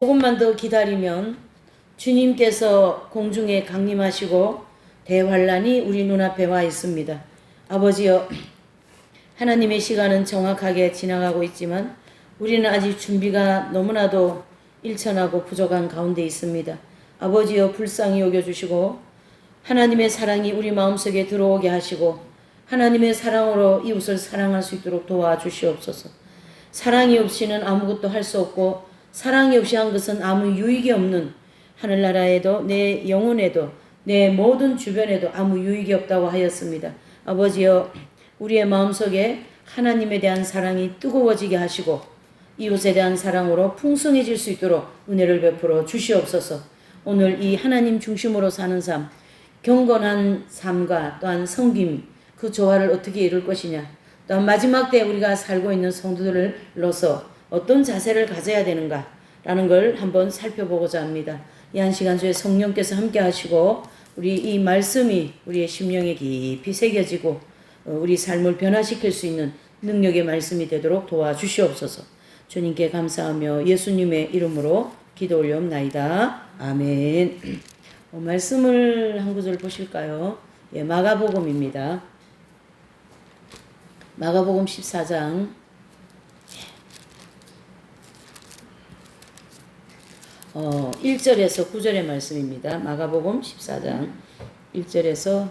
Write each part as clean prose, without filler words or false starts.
조금만 더 기다리면 주님께서 공중에 강림하시고 대환란이 우리 눈앞에 와 있습니다. 아버지여, 하나님의 시간은 정확하게 지나가고 있지만 우리는 아직 준비가 너무나도 일천하고 부족한 가운데 있습니다. 아버지여, 불쌍히 여겨주시고 하나님의 사랑이 우리 마음속에 들어오게 하시고 하나님의 사랑으로 이웃을 사랑할 수 있도록 도와주시옵소서. 사랑이 없이는 아무것도 할 수 없고 사랑이 없이 한 것은 아무 유익이 없는, 하늘나라에도 내 영혼에도 내 모든 주변에도 아무 유익이 없다고 하였습니다. 아버지여, 우리의 마음속에 하나님에 대한 사랑이 뜨거워지게 하시고 이웃에 대한 사랑으로 풍성해질 수 있도록 은혜를 베풀어 주시옵소서. 오늘 이 하나님 중심으로 사는 삶, 경건한 삶과 또한 섬김, 그 조화를 어떻게 이룰 것이냐, 또한 마지막 때 우리가 살고 있는 성도들로서 어떤 자세를 가져야 되는가 라는 걸 한번 살펴보고자 합니다. 이 한 시간 주에 성령께서 함께 하시고 우리 이 말씀이 우리의 심령에 깊이 새겨지고 우리 삶을 변화시킬 수 있는 능력의 말씀이 되도록 도와주시옵소서. 주님께 감사하며 예수님의 이름으로 기도 올려옵나이다. 아멘. 말씀을 한 구절 보실까요? 예, 마가복음입니다. 마가복음 14장 1절에서 9절의 말씀입니다. 마가복음 14장 1절에서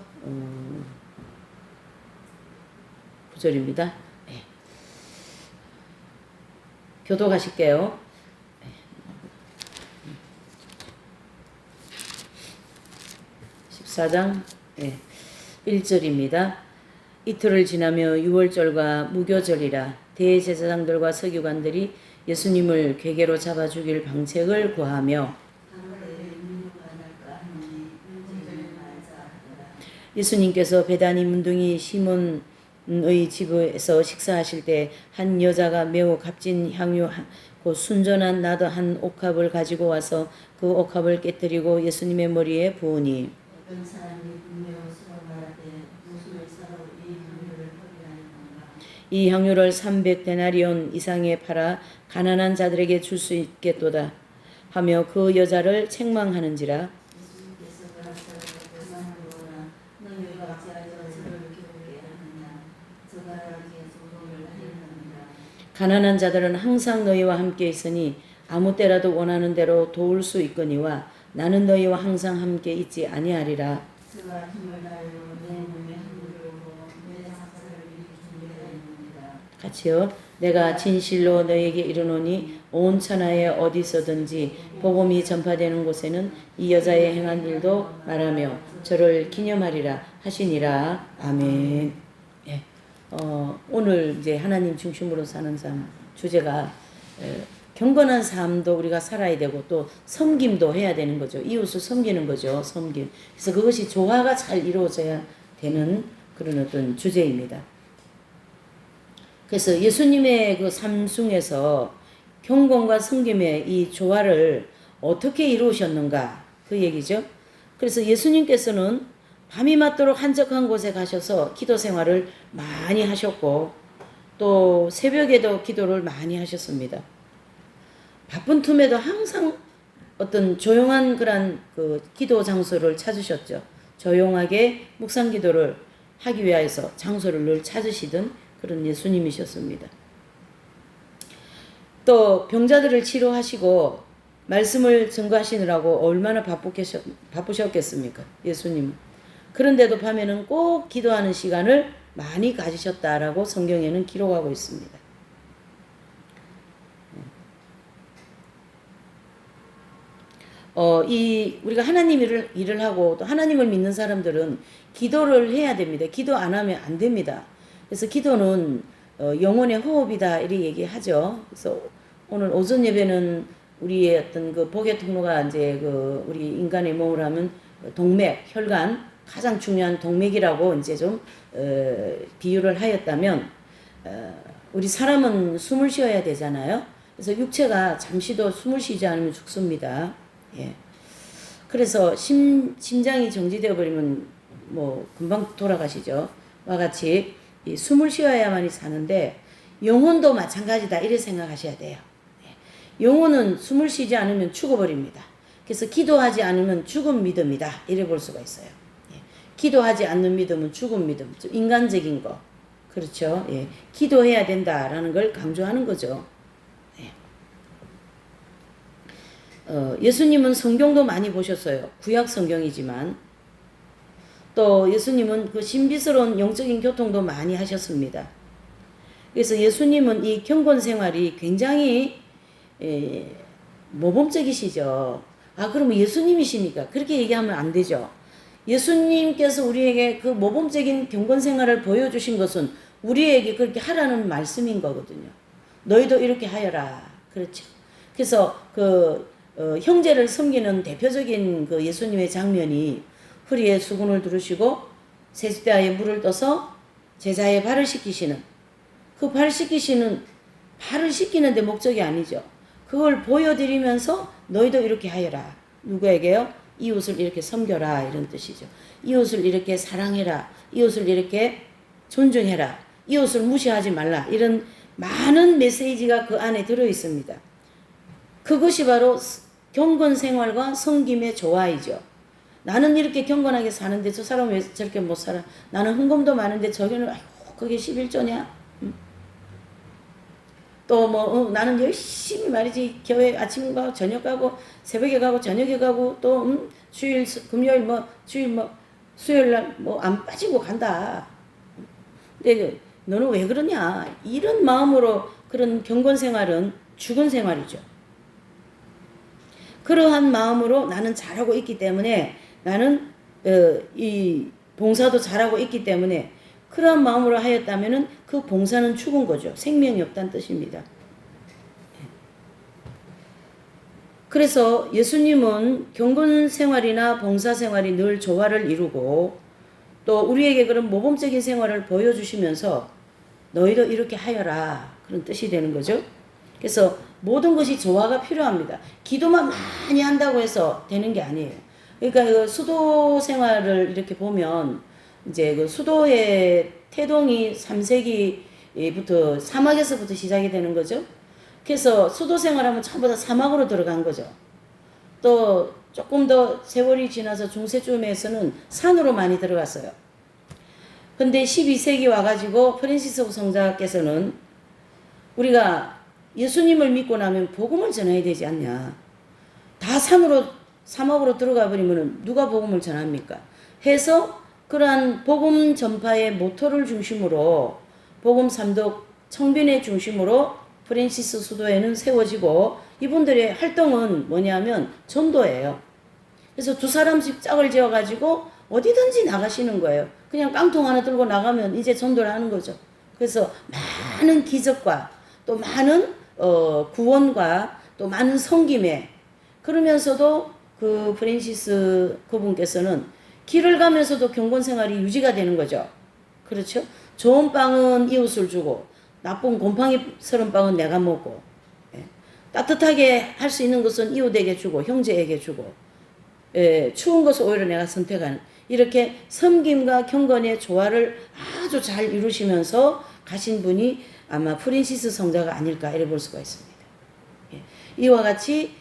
9절입니다. 네. 교독하실게요. 14장 1절입니다. 이틀을 지나며 유월절과 무교절이라 대제사장들과 서기관들이 예수님을 괴계로 잡아 죽일 방책을 구하며 예수님께서 베다니 문둥이 시몬의 집에서 식사하실 때 한 여자가 매우 값진 향유 곧 순전한 나드 한 옥합을 가지고 와서 그 옥합을 깨뜨리고 예수님의 머리에 부으니 어떤 사람이 분명 수고하되 무엇을 사러 이 향유를 300데나리온 이상에 팔아 가난한 자들에게 줄 수 있겠도다 하며 그 여자를 책망하는지라. 가난한 자들은 항상 너희와 함께 있으니 아무 때라도 원하는 대로 도울 수 있거니와 나는 너희와 항상 함께 있지 아니하리라. 같이요. 내가 진실로 너에게 이르노니 온 천하에 어디서든지 복음이 전파되는 곳에는 이 여자의 행한 일도 말하며 저를 기념하리라 하시니라. 아멘. 예. 오늘 이제 하나님 중심으로 사는 삶 주제가 경건한 삶도 우리가 살아야 되고 또 섬김도 해야 되는 거죠. 이웃을 섬기는 거죠. 섬김. 그래서 그것이 조화가 잘 이루어져야 되는 그런 어떤 주제입니다. 그래서 예수님의 그 삶중에서 경건과 섬김의 이 조화를 어떻게 이루셨는가 그 얘기죠. 그래서 예수님께서는 밤이 맞도록 한적한 곳에 가셔서 기도 생활을 많이 하셨고 또 새벽에도 기도를 많이 하셨습니다. 바쁜 틈에도 항상 어떤 조용한 그런 그 기도 장소를 찾으셨죠. 조용하게 묵상 기도를 하기 위해서 장소를 늘 찾으시던 그런 예수님이셨습니다. 또 병자들을 치료하시고 말씀을 증거하시느라고 얼마나 바쁘셨겠습니까? 예수님. 그런데도 밤에는 꼭 기도하는 시간을 많이 가지셨다라고 성경에는 기록하고 있습니다. 우리가 하나님 일을 하고 또 하나님을 믿는 사람들은 기도를 해야 됩니다. 기도 안 하면 안 됩니다. 그래서 기도는 영혼의 호흡이다 이렇게 얘기하죠. 그래서 오늘 오전 예배는 우리의 어떤 그 복의 통로가 이제 그 우리 인간의 몸을 하면 동맥, 혈관 가장 중요한 동맥이라고 이제 좀 비유를 하였다면 우리 사람은 숨을 쉬어야 되잖아요. 그래서 육체가 잠시도 숨을 쉬지 않으면 죽습니다. 예. 그래서 심장이 정지되어 버리면 뭐 금방 돌아가시죠. 와 같이 숨을 쉬어야만이 사는데 영혼도 마찬가지다 이렇게 생각하셔야 돼요. 영혼은 숨을 쉬지 않으면 죽어버립니다. 그래서 기도하지 않으면 죽은 믿음이다. 이래 볼 수가 있어요. 예. 기도하지 않는 믿음은 죽은 믿음. 좀 인간적인 거. 그렇죠. 예. 기도해야 된다라는 걸 강조하는 거죠. 예. 예수님은 성경도 많이 보셨어요. 구약 성경이지만 또 예수님은 그 신비스러운 영적인 교통도 많이 하셨습니다. 그래서 예수님은 이 경건 생활이 굉장히 모범적이시죠. 아, 그러면 예수님이시니까 그렇게 얘기하면 안 되죠. 예수님께서 우리에게 그 모범적인 경건 생활을 보여주신 것은 우리에게 그렇게 하라는 말씀인 거거든요. 너희도 이렇게 하여라. 그렇죠. 그래서 형제를 섬기는 대표적인 그 예수님의 장면이 허리에 수건을 두르시고 세숫대야에 물을 떠서 제자의 발을 씻기시는, 그 발 씻기시는, 발을 씻기는데 목적이 아니죠. 그걸 보여드리면서 너희도 이렇게 하여라. 누구에게요? 이웃을 이렇게 섬겨라, 이런 뜻이죠. 이웃을 이렇게 사랑해라, 이웃을 이렇게 존중해라, 이웃을 무시하지 말라, 이런 많은 메시지가 그 안에 들어있습니다. 그것이 바로 경건 생활과 섬김의 조화이죠. 나는 이렇게 경건하게 사는데 저 사람은 왜 저렇게 못 살아? 나는 헌금도 많은데 저기는 아이고 그게 11조냐? 또 나는 열심히 말이지 교회 아침 가고 저녁 가고 새벽에 가고 저녁에 가고 또 주일 금요일 주일 수요일 날 안 빠지고 간다. 근데 너는 왜 그러냐? 이런 마음으로 그런 경건 생활은 죽은 생활이죠. 그러한 마음으로 나는 잘하고 있기 때문에 나는 이 봉사도 잘하고 있기 때문에 그러한 마음으로 하였다면은 그 봉사는 죽은 거죠. 생명이 없다는 뜻입니다. 그래서 예수님은 경건 생활이나 봉사 생활이 늘 조화를 이루고 또 우리에게 그런 모범적인 생활을 보여주시면서 너희도 이렇게 하여라, 그런 뜻이 되는 거죠. 그래서 모든 것이 조화가 필요합니다. 기도만 많이 한다고 해서 되는 게 아니에요. 그러니까 그 수도 생활을 이렇게 보면 이제 그 수도의 태동이 3세기부터 사막에서부터 시작이 되는 거죠. 그래서 수도 생활하면 전부 다 사막으로 들어간 거죠. 또 조금 더 세월이 지나서 중세쯤에서는 산으로 많이 들어갔어요. 근데 12세기 와가지고 프란시스 성자께서는 우리가 예수님을 믿고 나면 복음을 전해야 되지 않냐. 다 사막으로 들어가 버리면 누가 복음을 전합니까? 해서 그러한 복음 전파의 모토를 중심으로 복음 삼독 청빈의 중심으로 프란시스 수도에는 세워지고 이분들의 활동은 뭐냐면 전도예요. 그래서 두 사람씩 짝을 지어가지고 어디든지 나가시는 거예요. 그냥 깡통 하나 들고 나가면 이제 전도를 하는 거죠. 그래서 많은 기적과 또 많은 구원과 또 많은 섬김에, 그러면서도 그 프란시스 그분께서는 길을 가면서도 경건 생활이 유지가 되는 거죠. 그렇죠? 좋은 빵은 이웃을 주고 나쁜 곰팡이스러운 빵은 내가 먹고, 예. 따뜻하게 할 수 있는 것은 이웃에게 주고 형제에게 주고, 예. 추운 것을 오히려 내가 선택하는, 이렇게 섬김과 경건의 조화를 아주 잘 이루시면서 가신 분이 아마 프란시스 성자가 아닐까 이래 볼 수가 있습니다. 예. 이와 같이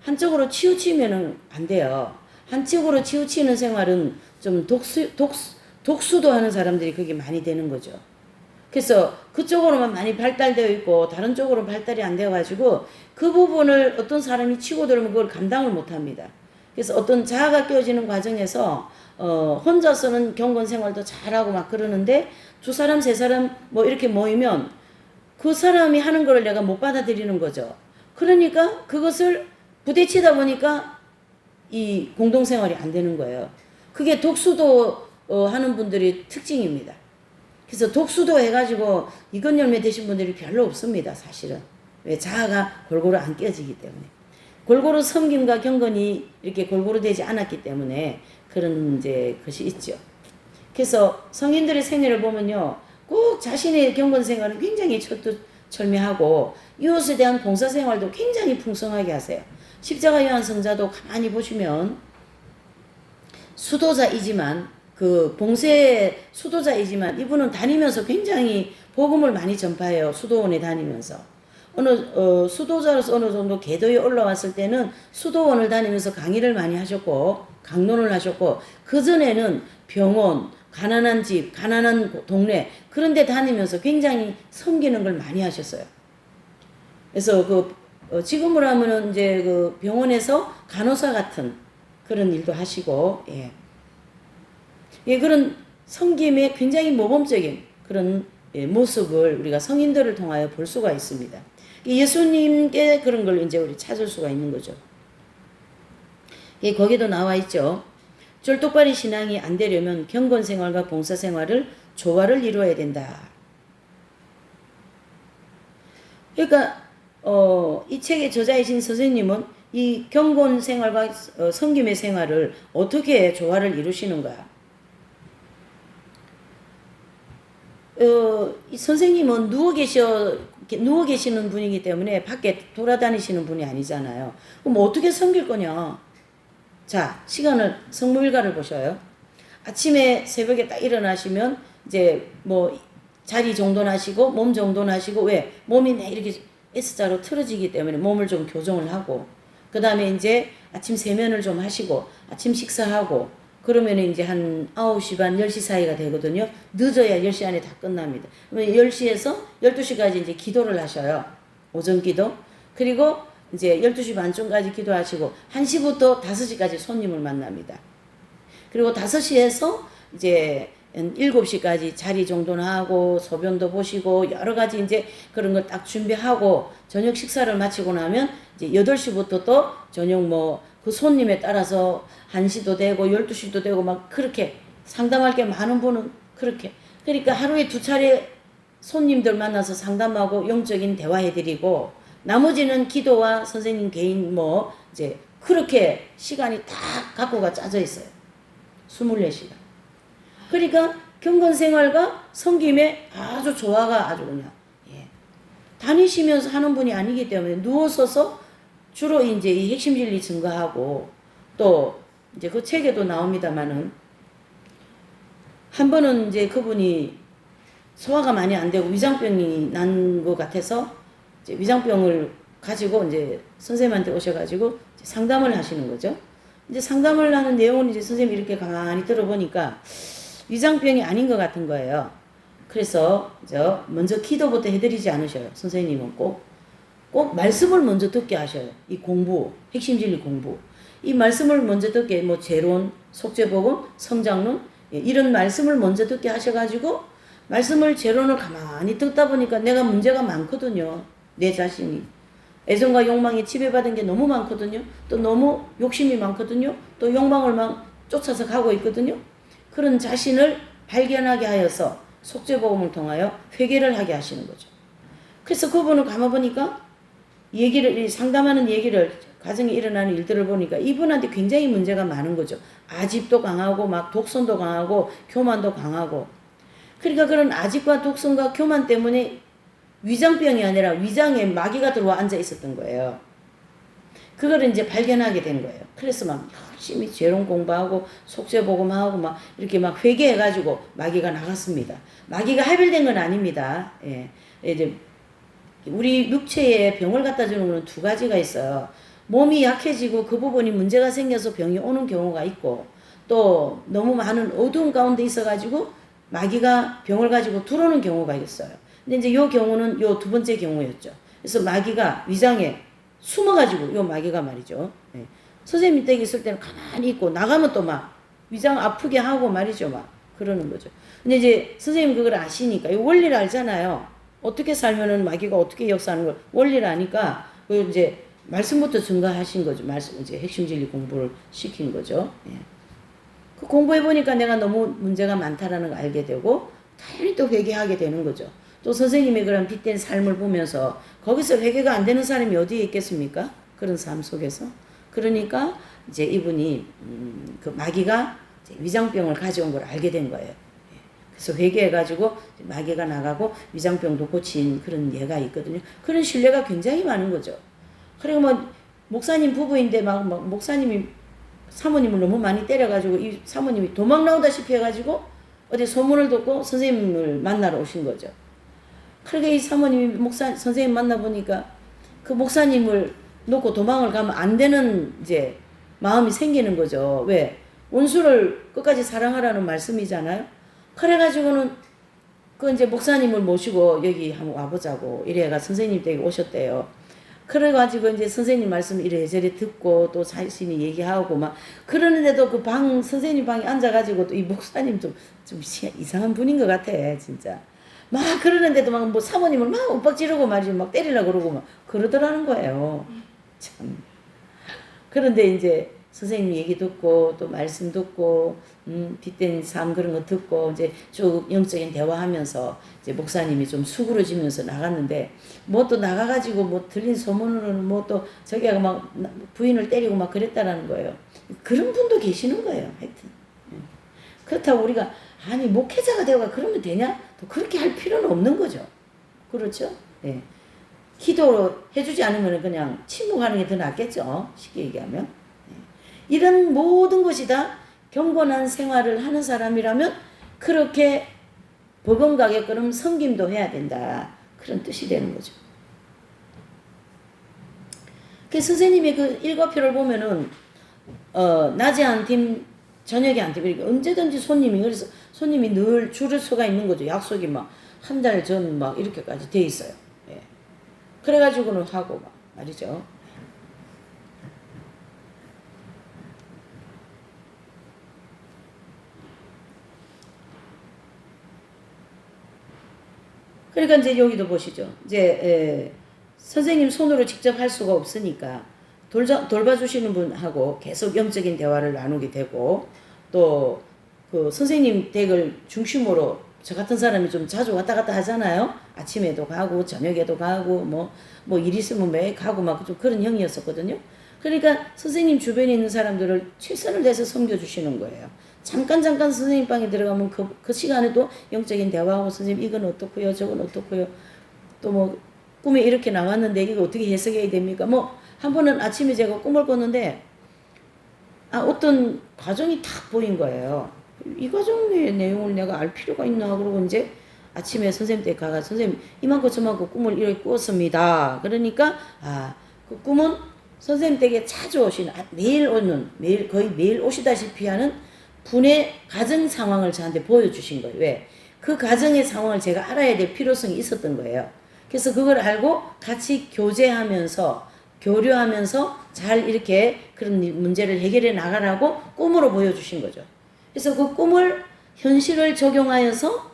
한쪽으로 치우치면은 안 돼요. 한쪽으로 치우치는 생활은 좀 독수도 하는 사람들이 그게 많이 되는 거죠. 그래서 그쪽으로만 많이 발달되어 있고 다른 쪽으로 발달이 안 되어가지고 그 부분을 어떤 사람이 치고 들으면 그걸 감당을 못합니다. 그래서 어떤 자아가 깨어지는 과정에서 혼자서는 경건 생활도 잘하고 막 그러는데 두 사람 세 사람 이렇게 모이면 그 사람이 하는 거를 내가 못 받아들이는 거죠. 그러니까 그것을 부딪히다 보니까 이 공동생활이 안 되는 거예요. 그게 독수도 하는 분들이 특징입니다. 그래서 독수도 해가지고 이건 열매 되신 분들이 별로 없습니다. 사실은. 왜? 자아가 골고루 안 깨어지기 때문에. 골고루 섬김과 경건이 이렇게 골고루 되지 않았기 때문에 그런 이제 것이 있죠. 그래서 성인들의 생애를 보면요, 꼭 자신의 경건 생활은 굉장히 철두철미하고 이웃에 대한 봉사 생활도 굉장히 풍성하게 하세요. 십자가 요한 성자도 가만히 보시면 수도자이지만 봉쇄 수도자이지만 이분은 다니면서 굉장히 복음을 많이 전파해요. 수도원에 다니면서 수도자로서 어느 정도 궤도에 올라왔을 때는 수도원을 다니면서 강의를 많이 하셨고 강론을 하셨고, 그전에는 병원, 가난한 집, 가난한 동네 그런 데 다니면서 굉장히 섬기는 걸 많이 하셨어요. 그래서 지금으로 하면은 이제 그 병원에서 간호사 같은 그런 일도 하시고, 예. 예, 그런 섬김의 굉장히 모범적인 그런 모습을 우리가 성인들을 통하여 볼 수가 있습니다. 예수님께 그런 걸 이제 우리 찾을 수가 있는 거죠. 예, 거기도 나와 있죠. 쫄똑바리 신앙이 안 되려면 경건 생활과 봉사 생활을 조화를 이루어야 된다. 그러니까 이 책의 저자이신 선생님은 이 경건 생활과 섬김의 생활을 어떻게 조화를 이루시는가? 이 선생님은 누워 계시는 분이기 때문에 밖에 돌아다니시는 분이 아니잖아요. 그럼 어떻게 섬길 거냐? 자, 성모일가를 보셔요. 아침에 새벽에 딱 일어나시면 이제 뭐 자리 정돈하시고 몸 정돈하시고, 왜? 몸이 이렇게 S자로 틀어지기 때문에 몸을 좀 교정을 하고, 그 다음에 이제 아침 세면을 좀 하시고 아침 식사하고, 그러면 이제 한 9시 반 10시 사이가 되거든요. 늦어야 10시 안에 다 끝납니다. 10시에서 12시까지 이제 기도를 하셔요. 오전 기도. 그리고 이제 12시 반쯤까지 기도하시고 1시부터 5시까지 손님을 만납니다. 그리고 5시에서 이제 7시까지 자리 정돈하고 소변도 보시고 여러 가지 이제 그런 걸 딱 준비하고 저녁 식사를 마치고 나면 이제 8시부터 또 저녁 그 손님에 따라서 1시도 되고 12시도 되고 막 그렇게 상담할 게 많은 분은 그렇게. 그러니까 하루에 2차례 손님들 만나서 상담하고 영적인 대화해드리고, 나머지는 기도와 선생님 개인 이제 그렇게 시간이 다 각고가 짜져 있어요. 24시간. 그러니까 경건생활과 섬김의 아주 조화가 아주 그냥, 예. 다니시면서 하는 분이 아니기 때문에 누워서서 주로 이제 이 핵심 진리 증거하고, 또 이제 그 책에도 나옵니다만은 한 번은 이제 그분이 소화가 많이 안 되고 위장병이 난 것 같아서 이제 위장병을 가지고 이제 선생님한테 오셔가지고 이제 상담을 하시는 거죠. 이제 상담을 하는 내용은 이제 선생님이 이렇게 가만히 들어보니까 위장병이 아닌 것 같은 거예요. 그래서 먼저 기도부터 해드리지 않으셔요. 선생님은 꼭 말씀을 먼저 듣게 하셔요. 이 공부, 핵심 진리 공부. 이 말씀을 먼저 듣게, 재론, 속죄복음, 성장론, 이런 말씀을 먼저 듣게 하셔가지고, 말씀을 재론을 가만히 듣다 보니까 내가 문제가 많거든요. 내 자신이. 애정과 욕망에 지배받은 게 너무 많거든요. 또 너무 욕심이 많거든요. 또 욕망을 막 쫓아서 가고 있거든요. 그런 자신을 발견하게 하여서 속죄복음을 통하여 회개를 하게 하시는 거죠. 그래서 그분을 가만보니까 상담하는 얘기를, 가정에 일어나는 일들을 보니까 이분한테 굉장히 문제가 많은 거죠. 아집도 강하고 막 독선도 강하고 교만도 강하고. 그러니까 그런 아집과 독선과 교만 때문에 위장병이 아니라 위장에 마귀가 들어와 앉아 있었던 거예요. 그거를 이제 발견하게 된 거예요. 그래서 막 열심히 죄론 공부하고 속죄복음하고 막 이렇게 막 회개해가지고 마귀가 나갔습니다. 마귀가 해결된 건 아닙니다. 예. 이제 우리 육체에 병을 갖다 주는 건 두 가지가 있어요. 몸이 약해지고 그 부분이 문제가 생겨서 병이 오는 경우가 있고, 또 너무 많은 어두운 가운데 있어가지고 마귀가 병을 가지고 들어오는 경우가 있어요. 근데 이제 요 경우는 요 두 번째 경우였죠. 그래서 마귀가 위장에 숨어가지고, 요 마귀가 말이죠. 예. 선생님 댁에 있을 때는 가만히 있고 나가면 또 막 위장 아프게 하고 말이죠. 막 그러는 거죠. 근데 이제 선생님 그걸 아시니까, 이 원리를 알잖아요. 어떻게 살면은 마귀가 어떻게 역사하는 걸 원리를 아니까 이제 말씀부터 증가하신 거죠. 말씀, 이제 핵심 진리 공부를 시킨 거죠. 예. 그 공부해 보니까 내가 너무 문제가 많다라는 걸 알게 되고, 당연히 또 회개하게 되는 거죠. 또 선생님의 그런 빛된 삶을 보면서 거기서 회개가 안 되는 사람이 어디에 있겠습니까? 그런 삶 속에서. 그러니까 이제 이분이 그 마귀가 위장병을 가져온 걸 알게 된 거예요. 그래서 회개해가지고 마귀가 나가고 위장병도 고친 그런 예가 있거든요. 그런 신뢰가 굉장히 많은 거죠. 그리고 목사님 부부인데 막 목사님이 사모님을 너무 많이 때려가지고 이 사모님이 도망 나오다시피 해가지고 어디 소문을 듣고 선생님을 만나러 오신 거죠. 그러게 이 사모님이 선생님 만나보니까 그 목사님을 놓고 도망을 가면 안 되는 이제 마음이 생기는 거죠. 왜? 원수를 끝까지 사랑하라는 말씀이잖아요. 그래가지고는 그 이제 목사님을 모시고 여기 한번 와보자고 이래가 선생님 댁에 오셨대요. 그래가지고 이제 선생님 말씀 이래저래 듣고 또 자신이 얘기하고 막 그러는데도 그 선생님 방에 앉아가지고 또 이 목사님 좀 이상한 분인 것 같아, 진짜. 막 그러는데도 막 뭐 사모님을 막 윽박지르고 말이지 막 때리려고 그러고 막 그러더라는 거예요. 참. 그런데 이제 선생님 얘기 듣고 또 말씀 듣고 빗댄 삶 그런 거 듣고 이제 쭉 영적인 대화하면서 이제 목사님이 좀 수그러지면서 나갔는데 뭐 또 나가가지고 뭐 들린 소문으로는 뭐 또 저기가 막 부인을 때리고 막 그랬다라는 거예요. 그런 분도 계시는 거예요. 하여튼 그렇다고 우리가 아니 목회자가 되어가 그러면 되냐? 또 그렇게 할 필요는 없는 거죠. 그렇죠? 네. 기도로 해주지 않으면 그냥 침묵하는 게 더 낫겠죠. 쉽게 얘기하면. 이런 모든 것이 다 경건한 생활을 하는 사람이라면 그렇게 버금가게끔 섬김도 해야 된다. 그런 뜻이 되는 거죠. 그 선생님의 그 일과표를 보면은 낮에 한 팀, 저녁에 한 팀, 그러니까 언제든지 손님이, 그래서 손님이 늘 줄을 서가 있는 거죠. 약속이 막 한 달 전 막 이렇게까지 돼 있어요. 예. 그래가지고는 하고 막 말이죠. 그러니까 이제 여기도 보시죠. 이제 선생님 손으로 직접 할 수가 없으니까 돌봐주시는 분하고 계속 영적인 대화를 나누게 되고 또 그 선생님 댁을 중심으로 저 같은 사람이 좀 자주 왔다 갔다 하잖아요. 아침에도 가고 저녁에도 가고 뭐 일 있으면 매 가고 막 좀 그런 형이었었거든요. 그러니까 선생님 주변에 있는 사람들을 최선을 다해서 섬겨주시는 거예요. 잠깐 선생님 방에 들어가면 그 시간에도 영적인 대화하고 선생님 이건 어떻고요 저건 어떻고요 또 뭐 꿈에 이렇게 나왔는데 이거 어떻게 해석해야 됩니까? 뭐 한 번은 아침에 제가 꿈을 꿨는데 어떤 과정이 탁 보인 거예요. 이 과정의 내용을 내가 알 필요가 있나 그러고 이제 아침에 선생님 댁 가가 선생님 이만큼 저만큼 꿈을 이렇게 꿨습니다. 그러니까 그 꿈은 선생님 댁에 자주 오시는 거의 매일 오시다시피 하는 분의 가정 상황을 저한테 보여주신 거예요. 왜? 그 가정의 상황을 제가 알아야 될 필요성이 있었던 거예요. 그래서 그걸 알고 같이 교류하면서 잘 이렇게 그런 문제를 해결해 나가라고 꿈으로 보여주신 거죠. 그래서 그 꿈을 현실을 접목하여서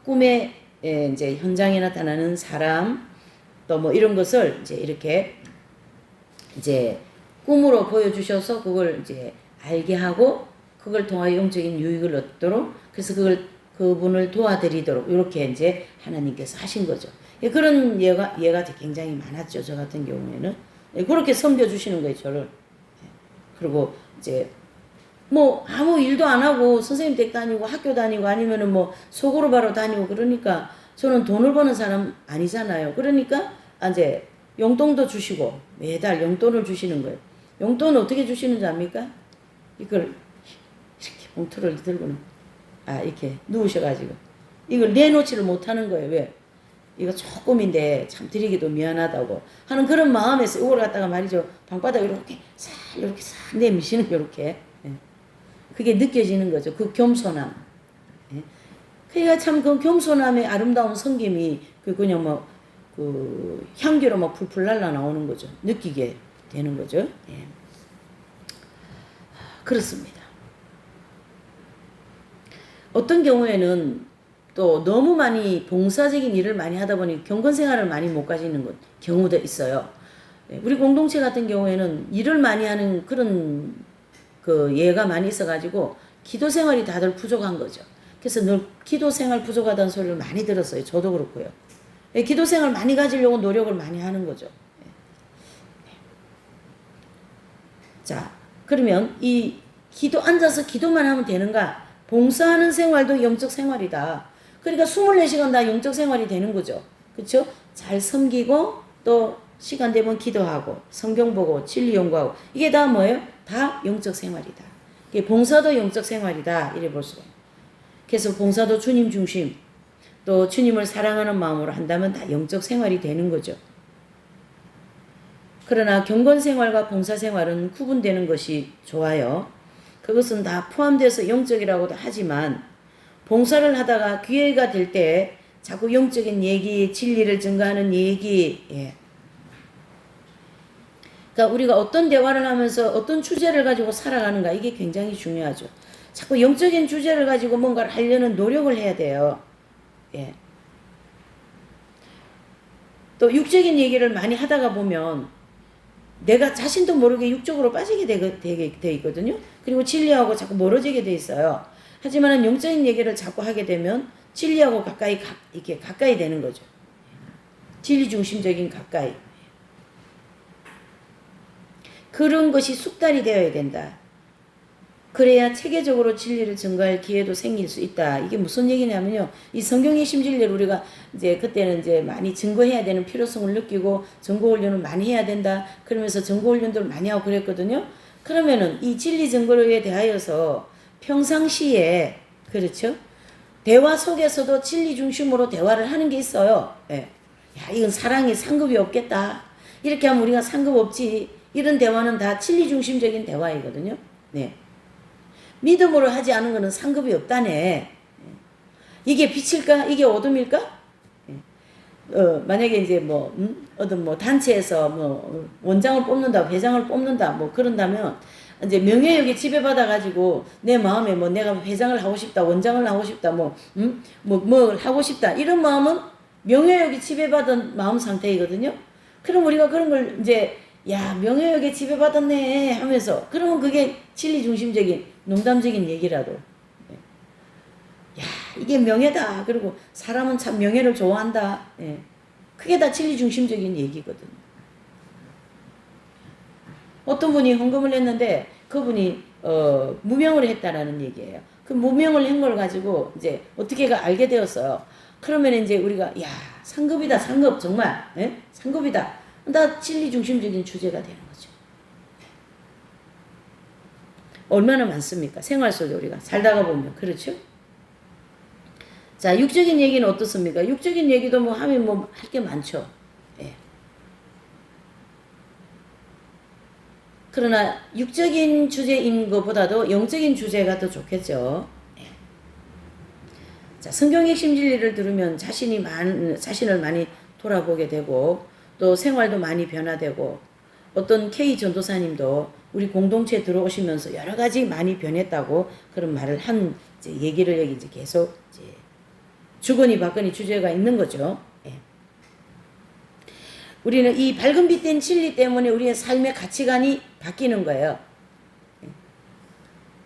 꿈에 이제 현장에 나타나는 사람 또 뭐 이런 것을 이제 이렇게 이제 꿈으로 보여주셔서 그걸 이제 알게 하고 그걸 통하여 영적인 유익을 얻도록 그래서 그분을 도와드리도록 이렇게 이제 하나님께서 하신 거죠. 그런 예가 굉장히 많았죠. 저 같은 경우에는 그렇게 섬겨주시는 거예요. 저를. 그리고 이제 뭐 아무 일도 안 하고 선생님 댁 다니고 학교 다니고 아니면은 뭐 속으로 바로 다니고 그러니까 저는 돈을 버는 사람 아니잖아요. 그러니까 이제 용돈도 주시고 매달 용돈을 주시는 거예요. 용돈을 어떻게 주시는지 압니까? 이걸 이렇게 봉투를 들고는 이렇게 누우셔가지고 이걸 내놓지를 못하는 거예요. 왜? 이거 조금인데 참 드리기도 미안하다고 하는 그런 마음에서 이걸 갖다가 말이죠. 방바닥에 이렇게 싹 내미시는 이렇게 그게 느껴지는 거죠. 그 겸손함. 그러니까 참 그 겸손함의 아름다운 섬김이 그냥 뭐 그 향기로 막 풀풀 날라 나오는 거죠. 느끼게 되는 거죠. 그렇습니다. 어떤 경우에는 또 너무 많이 봉사적인 일을 많이 하다 보니 경건 생활을 많이 못 가지는 경우도 있어요. 우리 공동체 같은 경우에는 일을 많이 하는 그런 그 예가 많이 있어가지고 기도 생활이 다들 부족한 거죠. 그래서 늘 기도 생활 부족하다는 소리를 많이 들었어요. 저도 그렇고요. 기도 생활 많이 가지려고 노력을 많이 하는 거죠. 자, 그러면 이 앉아서 기도만 하면 되는가? 봉사하는 생활도 영적 생활이다. 그러니까 24시간 다 영적 생활이 되는 거죠. 그렇죠? 잘 섬기고 또 시간 되면 기도하고 성경 보고 진리 연구하고 이게 다 뭐예요? 다 영적 생활이다. 이게 봉사도 영적 생활이다. 이래 볼 수가 있어요. 그래서 봉사도 주님 중심. 또 주님을 사랑하는 마음으로 한다면 다 영적 생활이 되는 거죠. 그러나 경건 생활과 봉사 생활은 구분되는 것이 좋아요. 그것은 다 포함돼서 영적이라고도 하지만 봉사를 하다가 기회가 될 때 자꾸 영적인 얘기, 진리를 증거하는 얘기, 그러니까 우리가 어떤 대화를 하면서 어떤 주제를 가지고 살아가는가, 이게 굉장히 중요하죠. 자꾸 영적인 주제를 가지고 뭔가를 하려는 노력을 해야 돼요. 또 육적인 얘기를 많이 하다가 보면 내가 자신도 모르게 육적으로 빠지게 돼 있거든요. 그리고 진리하고 자꾸 멀어지게 돼 있어요. 하지만 영적인 얘기를 자꾸 하게 되면 진리하고 이렇게 가까이 되는 거죠. 진리 중심적인 가까이. 그런 것이 숙달이 되어야 된다. 그래야 체계적으로 진리를 증거할 기회도 생길 수 있다. 이게 무슨 얘기냐면요. 이 성경의 심진리를 우리가 이제 그때는 이제 많이 증거해야 되는 필요성을 느끼고 증거훈련을 많이 해야 된다. 그러면서 증거훈련들을 많이 하고 그랬거든요. 그러면은 이 진리 증거에 대하여서 평상시에, 그렇죠? 대화 속에서도 진리 중심으로 대화를 하는 게 있어요. 야, 이건 사랑이 상급이 없겠다. 이렇게 하면 우리가 상급 없지. 이런 대화는 다 진리 중심적인 대화이거든요. 믿음으로 하지 않은 것은 상급이 없다네. 이게 빛일까? 이게 어둠일까? 만약에 이제 어떤 단체에서 원장을 뽑는다, 회장을 뽑는다, 그런다면, 이제 명예욕에 지배받아가지고 내 마음에 내가 회장을 하고 싶다, 원장을 하고 싶다, 뭘 하고 싶다, 이런 마음은 명예욕에 지배받은 마음 상태이거든요. 그럼 우리가 그런 걸 이제, 야, 명예욕에 지배받았네 하면서, 그러면 그게 진리 중심적인 농담적인 얘기라도, 야, 이게 명예다. 그리고 사람은 참 명예를 좋아한다. 그게 다 진리 중심적인 얘기거든요. 어떤 분이 헌금을 했는데 그분이 무명을 했다라는 얘기예요. 그 무명을 한 걸 가지고 이제 어떻게가 알게 되었어요. 그러면 이제 우리가, 야, 상급이다, 상급, 정말 상급이다. 다 진리 중심적인 주제가 되는 거죠. 얼마나 많습니까? 생활 속에 우리가 살다가 보면. 그렇죠? 자, 육적인 얘기는 어떻습니까? 육적인 얘기도 하면 할 게 많죠. 그러나 육적인 주제인 것보다도 영적인 주제가 더 좋겠죠. 자, 성경 핵심 진리를 들으면 자신을 많이 돌아보게 되고, 또 생활도 많이 변화되고, 어떤 K 전도사님도 우리 공동체에 들어오시면서 여러 가지 많이 변했다고 그런 말을 얘기를 여기 이제 계속 주거니 받거니 주제가 있는 거죠. 우리는 이 밝은 빛된 진리 때문에 우리의 삶의 가치관이 바뀌는 거예요.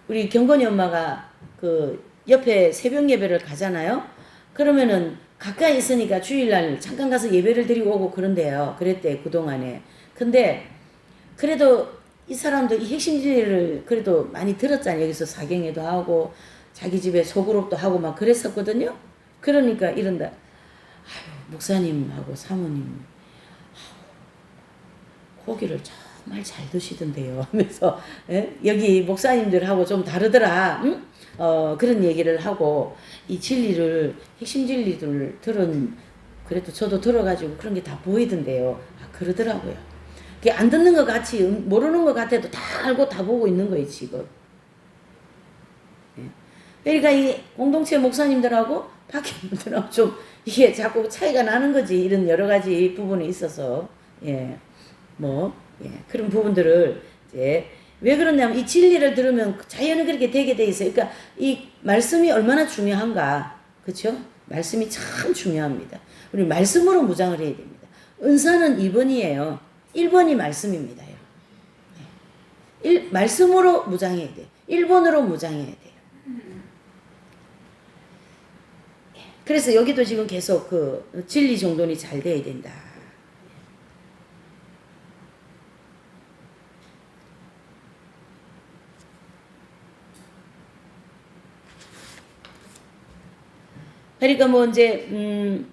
우리 경건이 엄마가 그 옆에 새벽 예배를 가잖아요. 그러면은 가까이 있으니까 주일날 잠깐 가서 예배를 드리고 오고 그런데요. 그랬대, 그동안에. 근데 그래도 이 사람도 이 핵심 진리를 그래도 많이 들었잖아요. 여기서 사경회도 하고 자기 집에 소그룹도 하고 막 그랬었거든요. 그러니까 이런다. 아유, 목사님하고 사모님 고기를 정말 잘 드시던데요 하면서 여기 목사님들하고 좀 다르더라. 응? 그런 얘기를 하고, 이 진리를, 핵심 진리들을 그래도 저도 들어가지고 그런 게 다 보이던데요. 그러더라고요. 그게 안 듣는 것 같이, 모르는 것 같아도 다 알고 다 보고 있는 거예요, 지금. 그러니까 이 공동체 목사님들하고 밖에 분들하고 좀 이게 자꾸 차이가 나는 거지. 이런 여러 가지 부분이 있어서, 그런 부분들을 이제 왜 그러냐면 이 진리를 들으면 자연은 그렇게 되게 돼 있어요. 그러니까 이 말씀이 얼마나 중요한가, 그렇죠? 말씀이 참 중요합니다. 우리 말씀으로 무장을 해야 됩니다. 은사는 2번이에요. 1번이 말씀입니다. 말씀으로 무장해야 돼요. 1번으로 무장해야 돼요. 그래서 여기도 지금 계속 그 진리 정돈이 잘 돼야 된다. 그러니까 이제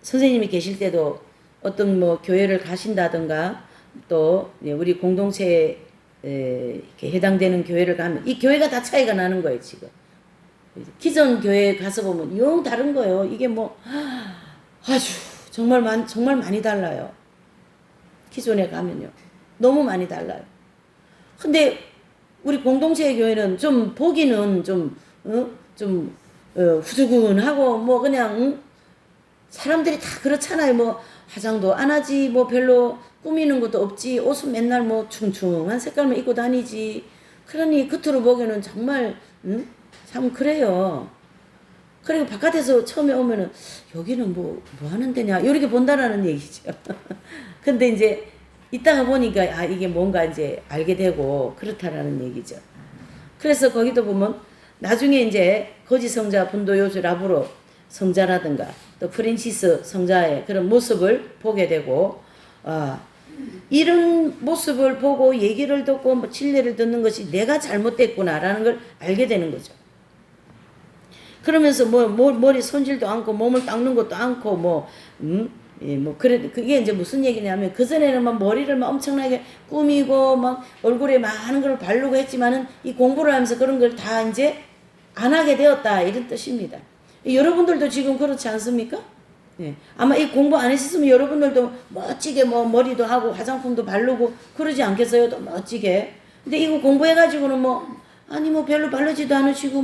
선생님이 계실 때도 어떤 교회를 가신다든가 또 우리 공동체에 이렇게 해당되는 교회를 가면 이 교회가 다 차이가 나는 거예요, 지금. 기존 교회에 가서 보면 영 다른 거예요. 이게 뭐 아주 정말 많이 달라요. 기존에 가면요. 너무 많이 달라요. 근데 우리 공동체의 교회는 좀 보기는 후두근하고 뭐 그냥 사람들이 다 그렇잖아요. 뭐 화장도 안 하지, 뭐 별로 꾸미는 것도 없지, 옷은 맨날 뭐 충충한 색깔만 입고 다니지. 그러니 겉으로 보기에는 정말 참 그래요. 그리고 바깥에서 처음에 오면은 여기는 뭐 하는 데냐 이렇게 본다라는 얘기죠. 근데 이제 이따가 보니까 아 이게 뭔가 이제 알게 되고 그렇다라는 얘기죠. 그래서 거기도 보면 나중에 이제 거짓 성자 분도요주 라브로 성자라든가 또 프랜시스 성자의 그런 모습을 보게 되고 이런 모습을 보고 얘기를 듣고 뭐 진리를 듣는 것이 내가 잘못됐구나라는 걸 알게 되는 거죠. 그러면서 머리 손질도 않고 몸을 닦는 것도 않고 그게 이제 무슨 얘기냐면 그전에는 막 머리를 막 엄청나게 꾸미고 막 얼굴에 많은 걸 바르고 했지만은 이 공부를 하면서 그런 걸 다 이제 안 하게 되었다 이런 뜻입니다. 여러분들도 지금 그렇지 않습니까? 예. 아마 이 공부 안 했었으면 여러분들도 멋지게 뭐 머리도 하고 화장품도 바르고 그러지 않겠어요? 또 멋지게. 근데 이거 공부해가지고는 뭐 별로 바르지도 않으시고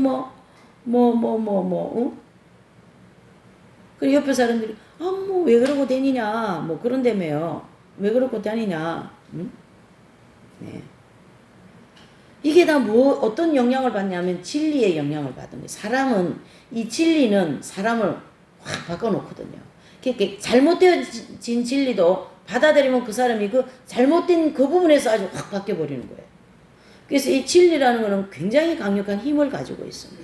응? 그리고 옆에 사람들이 뭐 왜 그러고 다니냐 뭐 그런다며요. 왜 그러고 다니냐. 응? 네. 이게 다 어떤 영향을 받냐면 진리의 영향을 받은 거예요. 사람은 이 진리는 사람을 확 바꿔놓거든요. 그러니까 잘못되어진 진리도 받아들이면 그 사람이 그 잘못된 그 부분에서 아주 확 바뀌어버리는 거예요. 그래서 이 진리라는 것은 굉장히 강력한 힘을 가지고 있습니다.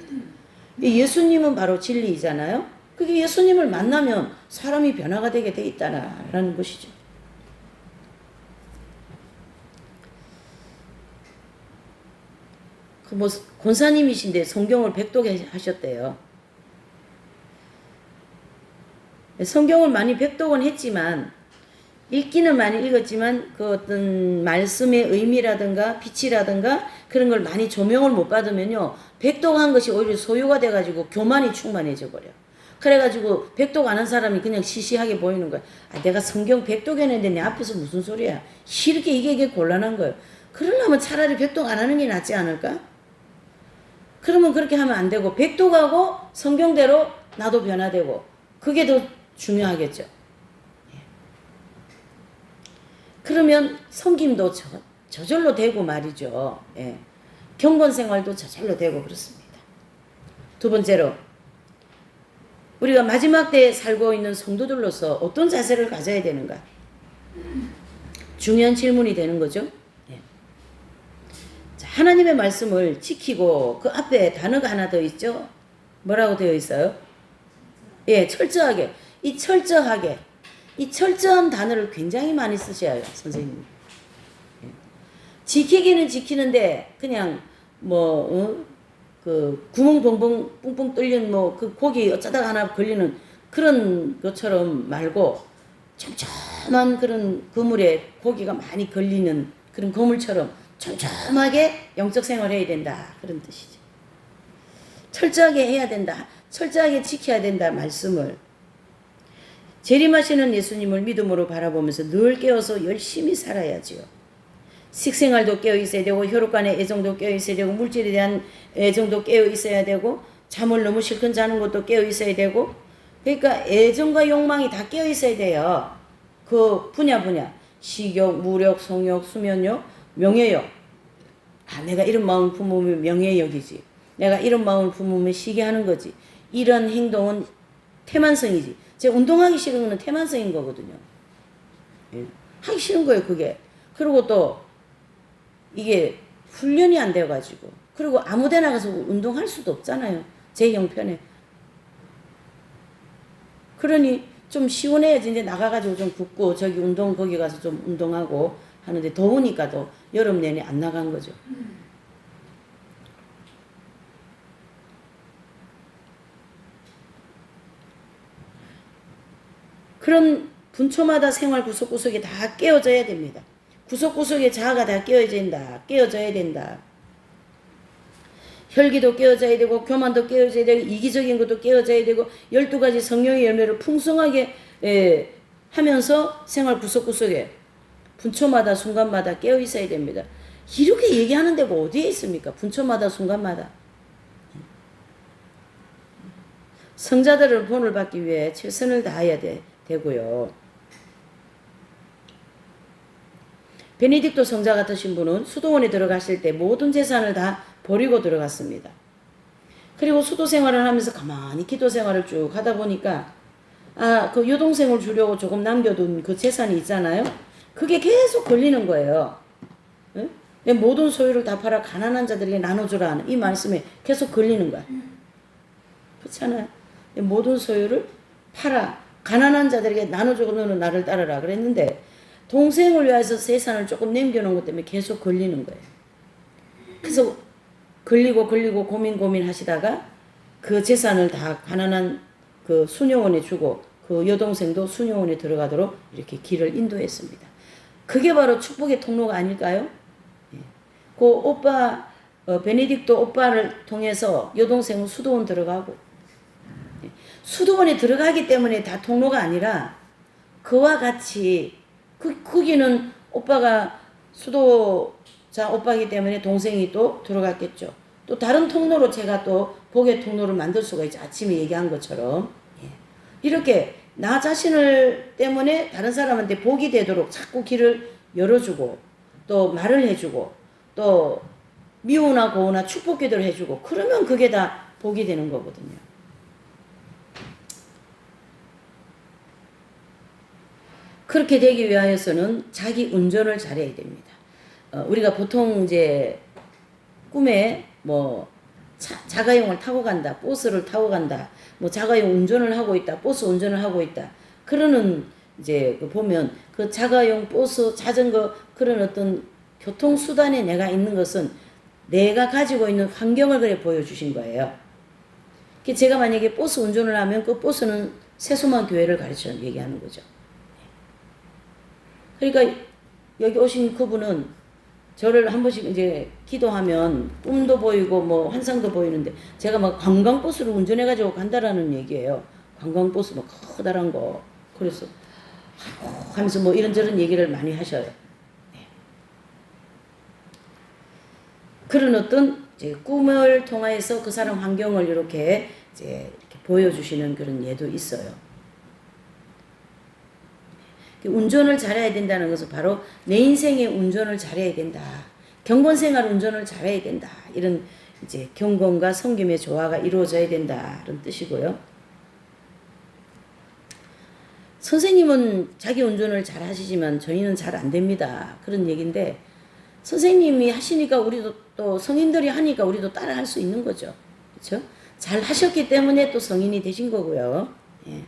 예수님은 바로 진리이잖아요. 그게 예수님을 만나면 사람이 변화가 되게 돼 있다라는 것이죠. 권사님이신데 성경을 백독하셨대요. 성경을 많이 백독은 했지만 읽기는 많이 읽었지만 그 어떤 말씀의 의미라든가 빛이라든가 그런 걸 많이 조명을 못 받으면요 백독한 것이 오히려 소유가 돼가지고 교만이 충만해져 버려. 그래가지고 백독 안 한 사람이 그냥 시시하게 보이는 거야. 내가 성경 백독했는데 내 앞에서 무슨 소리야. 이렇게 이게 곤란한 거예요. 그러려면 차라리 백독 안 하는 게 낫지 않을까? 그러면 그렇게 하면 안 되고 백독하고 성경대로 나도 변화되고 그게 더 중요하겠죠. 그러면 섬김도 저절로 되고 말이죠. 예. 경건생활도 저절로 되고 그렇습니다. 두 번째로 우리가 마지막 때에 살고 있는 성도들로서 어떤 자세를 가져야 되는가? 중요한 질문이 되는 거죠. 예. 자, 하나님의 말씀을 지키고 그 앞에 단어가 하나 더 있죠. 뭐라고 되어 있어요? 예, 철저하게. 이 철저한 단어를 굉장히 많이 쓰셔야 해요, 선생님. 예. 지키기는 지키는데 그냥 그 구멍 뻥뻥 뚫린 그 고기 어쩌다가 하나 걸리는 그런 것처럼 말고 촘촘한 그런 그물에 고기가 많이 걸리는 그런 그물처럼 촘촘하게 영적 생활을 해야 된다 그런 뜻이죠. 철저하게 해야 된다. 철저하게 지켜야 된다 말씀을. 재림하시는 예수님을 믿음으로 바라보면서 늘 깨어서 열심히 살아야지요. 식생활도 깨어 있어야 되고 혈육 간의 애정도 깨어 있어야 되고 물질에 대한 애정도 깨어 있어야 되고 잠을 너무 실컷 자는 것도 깨어 있어야 되고 그러니까 애정과 욕망이 다 깨어 있어야 돼요. 그 분야 식욕, 무력, 성욕, 수면욕, 명예욕. 내가 이런 마음을 품으면 명예욕이지. 내가 이런 마음을 품으면 시기하는 거지. 이런 행동은 태만성이지. 제가 운동하기 싫은 거는 태만성인 거거든요. 예. 하기 싫은 거예요 그게. 그리고 또 이게 훈련이 안 돼가지고 그리고 아무데나 가서 운동할 수도 없잖아요. 제 형편에. 그러니 좀 시원해야지 이제 나가가지고 좀 굽고 저기 거기 가서 좀 운동하고 하는데 더우니까도 여름 내내 안 나간 거죠. 그런 분초마다 생활 구석구석이 다 깨어져야 됩니다. 구석구석의 자아가 다 깨어져야 된다. 혈기도 깨어져야 되고 교만도 깨어져야 되고 이기적인 것도 깨어져야 되고 12가지 성령의 열매를 풍성하게 하면서 생활 구석구석에 분초마다 순간마다 깨어 있어야 됩니다. 이렇게 얘기하는 데가 어디에 있습니까? 분초마다 순간마다. 성자들은 본을 받기 위해 최선을 다해야 되고요. 베네딕토 성자 같으신 분은 수도원에 들어가실 때 모든 재산을 다 버리고 들어갔습니다. 그리고 수도 생활을 하면서 가만히 기도 생활을 쭉 하다 보니까 그 여동생을 주려고 조금 남겨둔 그 재산이 있잖아요. 그게 계속 걸리는 거예요. 응? 내 모든 소유를 다 팔아 가난한 자들에게 나눠주라 하는 이 말씀에 계속 걸리는 거야. 그렇잖아요. 내 모든 소유를 팔아 가난한 자들에게 나눠주고 너는 나를 따르라 그랬는데 동생을 위해서 재산을 조금 남겨놓은 것 때문에 계속 걸리는 거예요. 그래서 걸리고 고민하시다가 그 재산을 다 가난한 그 수녀원에 주고 그 여동생도 수녀원에 들어가도록 이렇게 길을 인도했습니다. 그게 바로 축복의 통로가 아닐까요? 그 오빠 베네딕토 오빠를 통해서 여동생은 수도원 들어가고 수도원에 들어가기 때문에 다 통로가 아니라 그와 같이 거기는 오빠가 수도자 오빠이기 때문에 동생이 또 들어갔겠죠. 또 다른 통로로 제가 또 복의 통로를 만들 수가 있죠. 아침에 얘기한 것처럼 이렇게 나 자신을 때문에 다른 사람한테 복이 되도록 자꾸 길을 열어주고 또 말을 해주고 또 미우나 고우나 축복 기도를 해주고 그러면 그게 다 복이 되는 거거든요. 그렇게 되기 위하여서는 자기 운전을 잘해야 됩니다. 우리가 보통 이제 꿈에 뭐 자가용을 타고 간다, 버스를 타고 간다, 뭐 자가용 운전을 하고 있다, 버스 운전을 하고 있다. 그러는 이제 보면 그 자가용, 버스, 자전거 그런 어떤 교통수단에 내가 있는 것은 내가 가지고 있는 환경을 그래 보여주신 거예요. 제가 만약에 버스 운전을 하면 그 버스는 세수만 교회를 가르쳐 얘기하는 거죠. 그러니까 여기 오신 그분은 저를 한 번씩 이제 기도하면 꿈도 보이고 뭐 환상도 보이는데 제가 막 관광버스를 운전해가지고 간다라는 얘기예요. 관광버스 막 커다란 거. 그래서 하면서 뭐 이런저런 얘기를 많이 하셔요. 그런 어떤 이제 꿈을 통해서 그 사람 환경을 이렇게 이제 이렇게 보여주시는 그런 예도 있어요. 운전을 잘해야 된다는 것은 바로 내 인생의 운전을 잘해야 된다. 경건생활 운전을 잘해야 된다. 이런 이제 경건과 섬김의 조화가 이루어져야 된다. 이런 뜻이고요. 선생님은 자기 운전을 잘 하시지만 저희는 잘 안 됩니다. 그런 얘기인데 선생님이 하시니까 우리도 또 성인들이 하니까 우리도 따라 할 수 있는 거죠. 그렇죠? 잘 하셨기 때문에 또 성인이 되신 거고요. 예.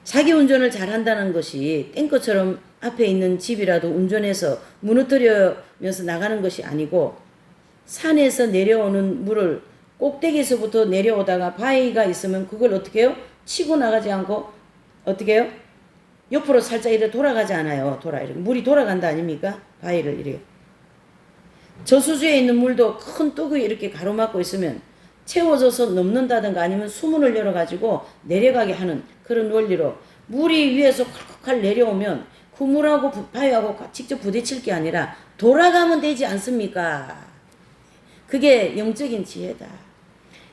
자기 운전을 잘한다는 것이 탱커처럼 앞에 있는 집이라도 운전해서 무너뜨리면서 나가는 것이 아니고 산에서 내려오는 물을 꼭대기에서부터 내려오다가 바위가 있으면 그걸 어떻게 해요? 치고 나가지 않고 어떻게 해요? 옆으로 살짝 이렇게 돌아가지 않아요. 이렇게 물이 돌아간다 아닙니까? 바위를 이렇게. 저수지에 있는 물도 큰 뚝이 이렇게 가로막고 있으면 채워져서 넘는다든가 아니면 수문을 열어가지고 내려가게 하는 그런 원리로 물이 위에서 콸콸콸 내려오면 그 물하고 바위하고 직접 부딪힐 게 아니라 돌아가면 되지 않습니까? 그게 영적인 지혜다.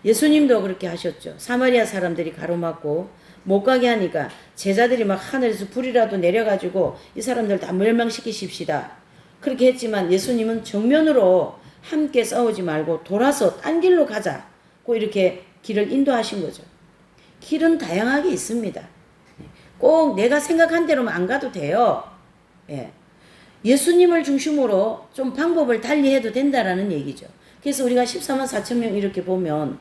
예수님도 그렇게 하셨죠. 사마리아 사람들이 가로막고 못 가게 하니까 제자들이 막 하늘에서 불이라도 내려가지고 이 사람들 다 멸망시키십시다. 그렇게 했지만 예수님은 정면으로 함께 싸우지 말고 돌아서 딴 길로 가자고 이렇게 길을 인도하신 거죠. 길은 다양하게 있습니다. 꼭 내가 생각한 대로만 안 가도 돼요. 예. 예수님을 중심으로 좀 방법을 달리 해도 된다라는 얘기죠. 그래서 우리가 14만 4천 명 이렇게 보면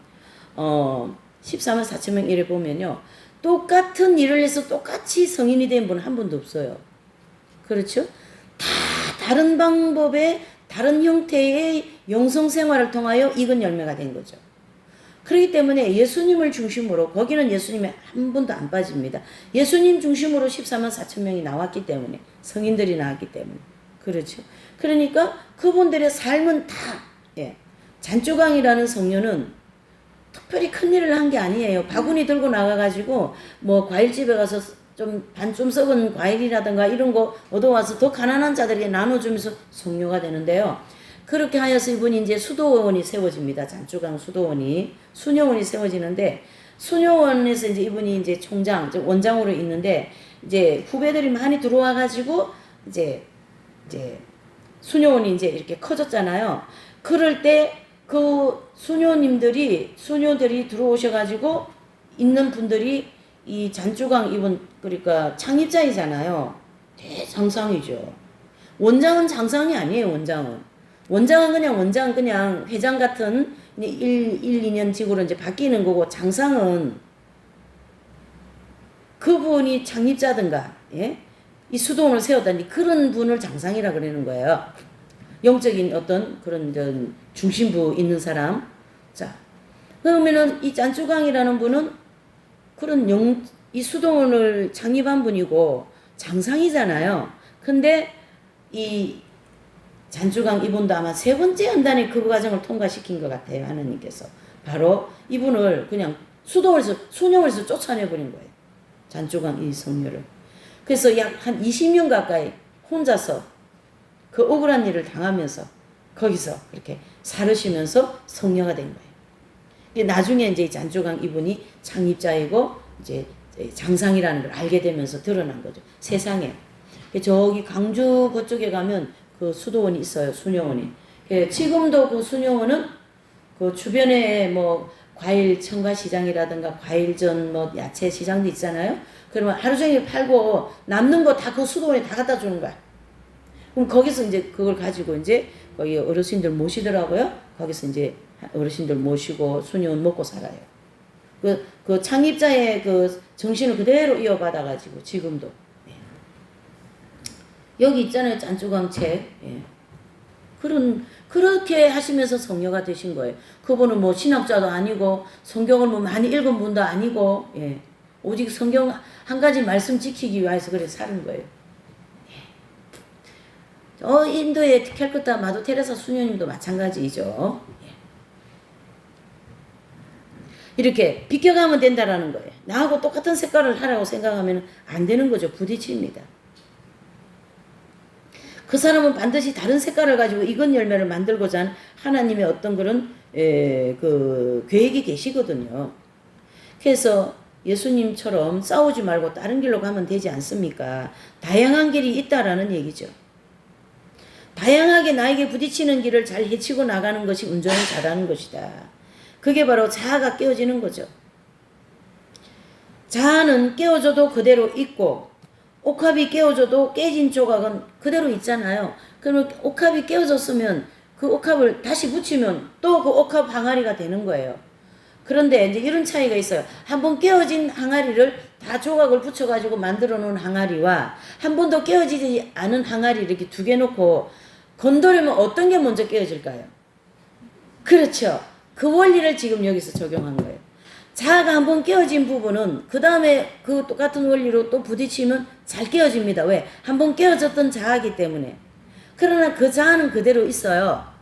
14만 4천 명 이렇게 보면요. 똑같은 일을 해서 똑같이 성인이 된 분 한 분도 없어요. 그렇죠? 다 다른 방법의 다른 형태의 영성생활을 통하여 익은 열매가 된 거죠. 그렇기 때문에 예수님을 중심으로 거기는 예수님이 한 분도 안 빠집니다. 예수님 중심으로 14만 4천 명이 나왔기 때문에 성인들이 나왔기 때문에 그렇죠. 그러니까 그분들의 삶은 다 잔주강이라는 성녀는 특별히 큰 일을 한 게 아니에요. 바구니 들고 나가가지고 뭐 과일집에 가서 좀 썩은 과일이라든가 이런 거 얻어와서 더 가난한 자들에게 나눠주면서 성녀가 되는데요. 그렇게 하여서 이분이 이제 수도원이 세워집니다. 잔주강 수도원이 수녀원이 세워지는데, 수녀원에서 이제 이분이 이제 총장, 원장으로 있는데, 이제 후배들이 많이 들어와가지고 이제 수녀원이 이제 이렇게 커졌잖아요. 그럴 때 그 수녀들이 들어오셔가지고 있는 분들이 이 잔주강 이분, 그러니까 창립자이잖아요. 대장상이죠. 원장은 장상이 아니에요. 원장은 그냥 회장 같은 2년 직으로 이제 바뀌는 거고, 장상은 그분이 창립자든가, 예? 이 수도원을 세웠다니 그런 분을 장상이라 그러는 거예요. 영적인 어떤 그런 중심부 있는 사람. 자, 그러면은 이 잔주강이라는 분은 그런 이 수도원을 창립한 분이고 장상이잖아요. 근데 이 잔주강 이분도 아마 세 번째 연단의 그 과정을 통과시킨 것 같아요. 하나님께서. 바로 이분을 그냥 수녀원에서 쫓아내버린 거예요. 잔주강 이 성녀를. 그래서 약 한 20년 가까이 혼자서 그 억울한 일을 당하면서 거기서 그렇게 살으시면서 성녀가 된 거예요. 나중에 이제 잔주강 이분이 창립자이고 이제 장상이라는 걸 알게 되면서 드러난 거죠. 세상에. 저기 광주 그쪽에 가면 그 수도원이 있어요. 수녀원이. 지금도 그 수녀원은 그 주변에 뭐 과일 청과시장이라든가 과일전 뭐 야채 시장도 있잖아요. 그러면 하루 종일 팔고 남는 거 다 그 수도원에 다 갖다 주는 거야. 그럼 거기서 이제 그걸 가지고 이제 거기 어르신들 모시더라고요. 거기서 이제 어르신들 모시고 수녀원 먹고 살아요. 그 창립자의 그 정신을 그대로 이어받아가지고 지금도. 예. 여기 있잖아요. 잔주강 책. 예. 그렇게 하시면서 성녀가 되신 거예요. 그분은 뭐 신학자도 아니고 성경을 뭐 많이 읽은 분도 아니고, 예. 오직 성경 한 가지 말씀 지키기 위해서 그래 사는 거예요. 인도의 캘커타 마도 테레사 수녀님도 마찬가지죠. 예. 이렇게 비껴가면 된다라는 거예요. 나하고 똑같은 색깔을 하라고 생각하면 안 되는 거죠. 부딪힙니다. 그 사람은 반드시 다른 색깔을 가지고 익은 열매를 만들고자 하는 하나님의 어떤 그런 그 계획이 계시거든요. 그래서 예수님처럼 싸우지 말고 다른 길로 가면 되지 않습니까? 다양한 길이 있다라는 얘기죠. 다양하게 나에게 부딪히는 길을 잘 헤치고 나가는 것이 운전을 잘하는 것이다. 그게 바로 자아가 깨어지는 거죠. 자아는 깨어져도 그대로 있고 옥합이 깨어져도 깨진 조각은 그대로 있잖아요. 그러면 옥합이 깨어졌으면 그 옥합을 다시 붙이면 또 그 옥합 항아리가 되는 거예요. 그런데 이제 이런 차이가 있어요. 한번 깨어진 항아리를 다 조각을 붙여가지고 만들어 놓은 항아리와 한 번도 깨어지지 않은 항아리 이렇게 두 개 놓고 건드리면 어떤 게 먼저 깨어질까요? 그렇죠. 그 원리를 지금 여기서 적용한 거예요. 자아가 한번 깨어진 부분은 그 다음에 그 똑같은 원리로 또 부딪히면 잘 깨어집니다. 왜? 한번 깨어졌던 자아이기 때문에. 그러나 그 자아는 그대로 있어요.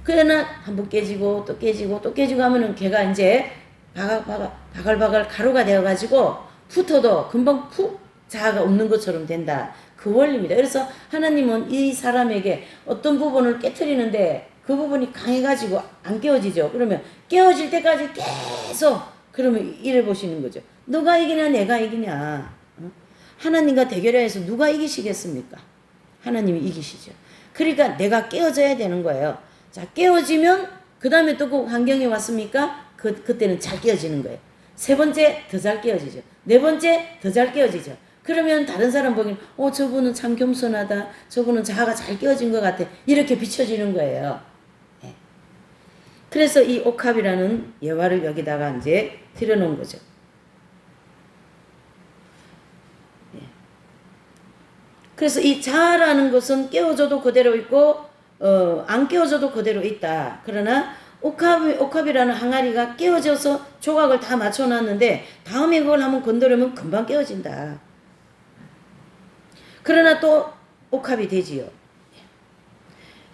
그러나 한번 깨지고 또 깨지고 또 깨지고 하면은 걔가 이제 바글바글 가루가 되어가지고 붙어도 금방 푹 자아가 없는 것처럼 된다. 그 원리입니다. 그래서 하나님은 이 사람에게 어떤 부분을 깨트리는데 그 부분이 강해가지고 안 깨어지죠. 그러면 깨어질 때까지 계속 그러면 이래 보시는 거죠. 누가 이기냐 내가 이기냐. 하나님과 대결해서 누가 이기시겠습니까? 하나님이 이기시죠. 그러니까 내가 깨어져야 되는 거예요. 자, 깨어지면 그 다음에 또 그 환경이 왔습니까? 그때는 잘 깨어지는 거예요. 세 번째 더 잘 깨어지죠. 네 번째 더 잘 깨어지죠. 그러면 다른 사람 보기엔 저분은 참 겸손하다. 저분은 자아가 잘 깨어진 것 같아. 이렇게 비춰지는 거예요. 네. 그래서 이 옥합이라는 예화를 여기다가 이제 들여놓은 거죠. 네. 그래서 이 자아라는 것은 깨어져도 그대로 있고 안 깨어져도 그대로 있다. 그러나 옥합이라는 항아리가 깨어져서 조각을 다 맞춰놨는데 다음에 그걸 한번 건드리면 금방 깨어진다. 그러나 또 옥합이 되지요.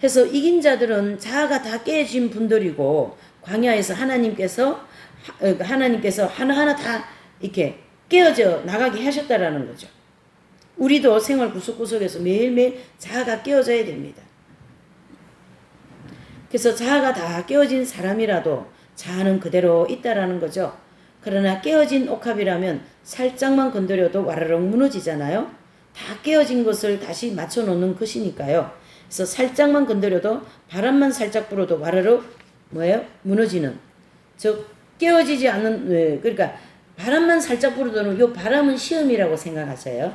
해서 이긴 자들은 자아가 다 깨진 분들이고 광야에서 하나님께서 하나하나 다 이렇게 깨어져 나가게 하셨다라는 거죠. 우리도 생활 구석구석에서 매일매일 자아가 깨어져야 됩니다. 그래서 자아가 다 깨어진 사람이라도 자아는 그대로 있다라는 거죠. 그러나 깨어진 옥합이라면 살짝만 건드려도 와르륵 무너지잖아요. 다 깨어진 것을 다시 맞춰놓는 것이니까요. 그래서 살짝만 건드려도 바람만 살짝 불어도 와르륵 무너지는, 즉 깨어지지 않는, 그러니까 바람만 살짝 불어도 이 바람은 시험이라고 생각하세요.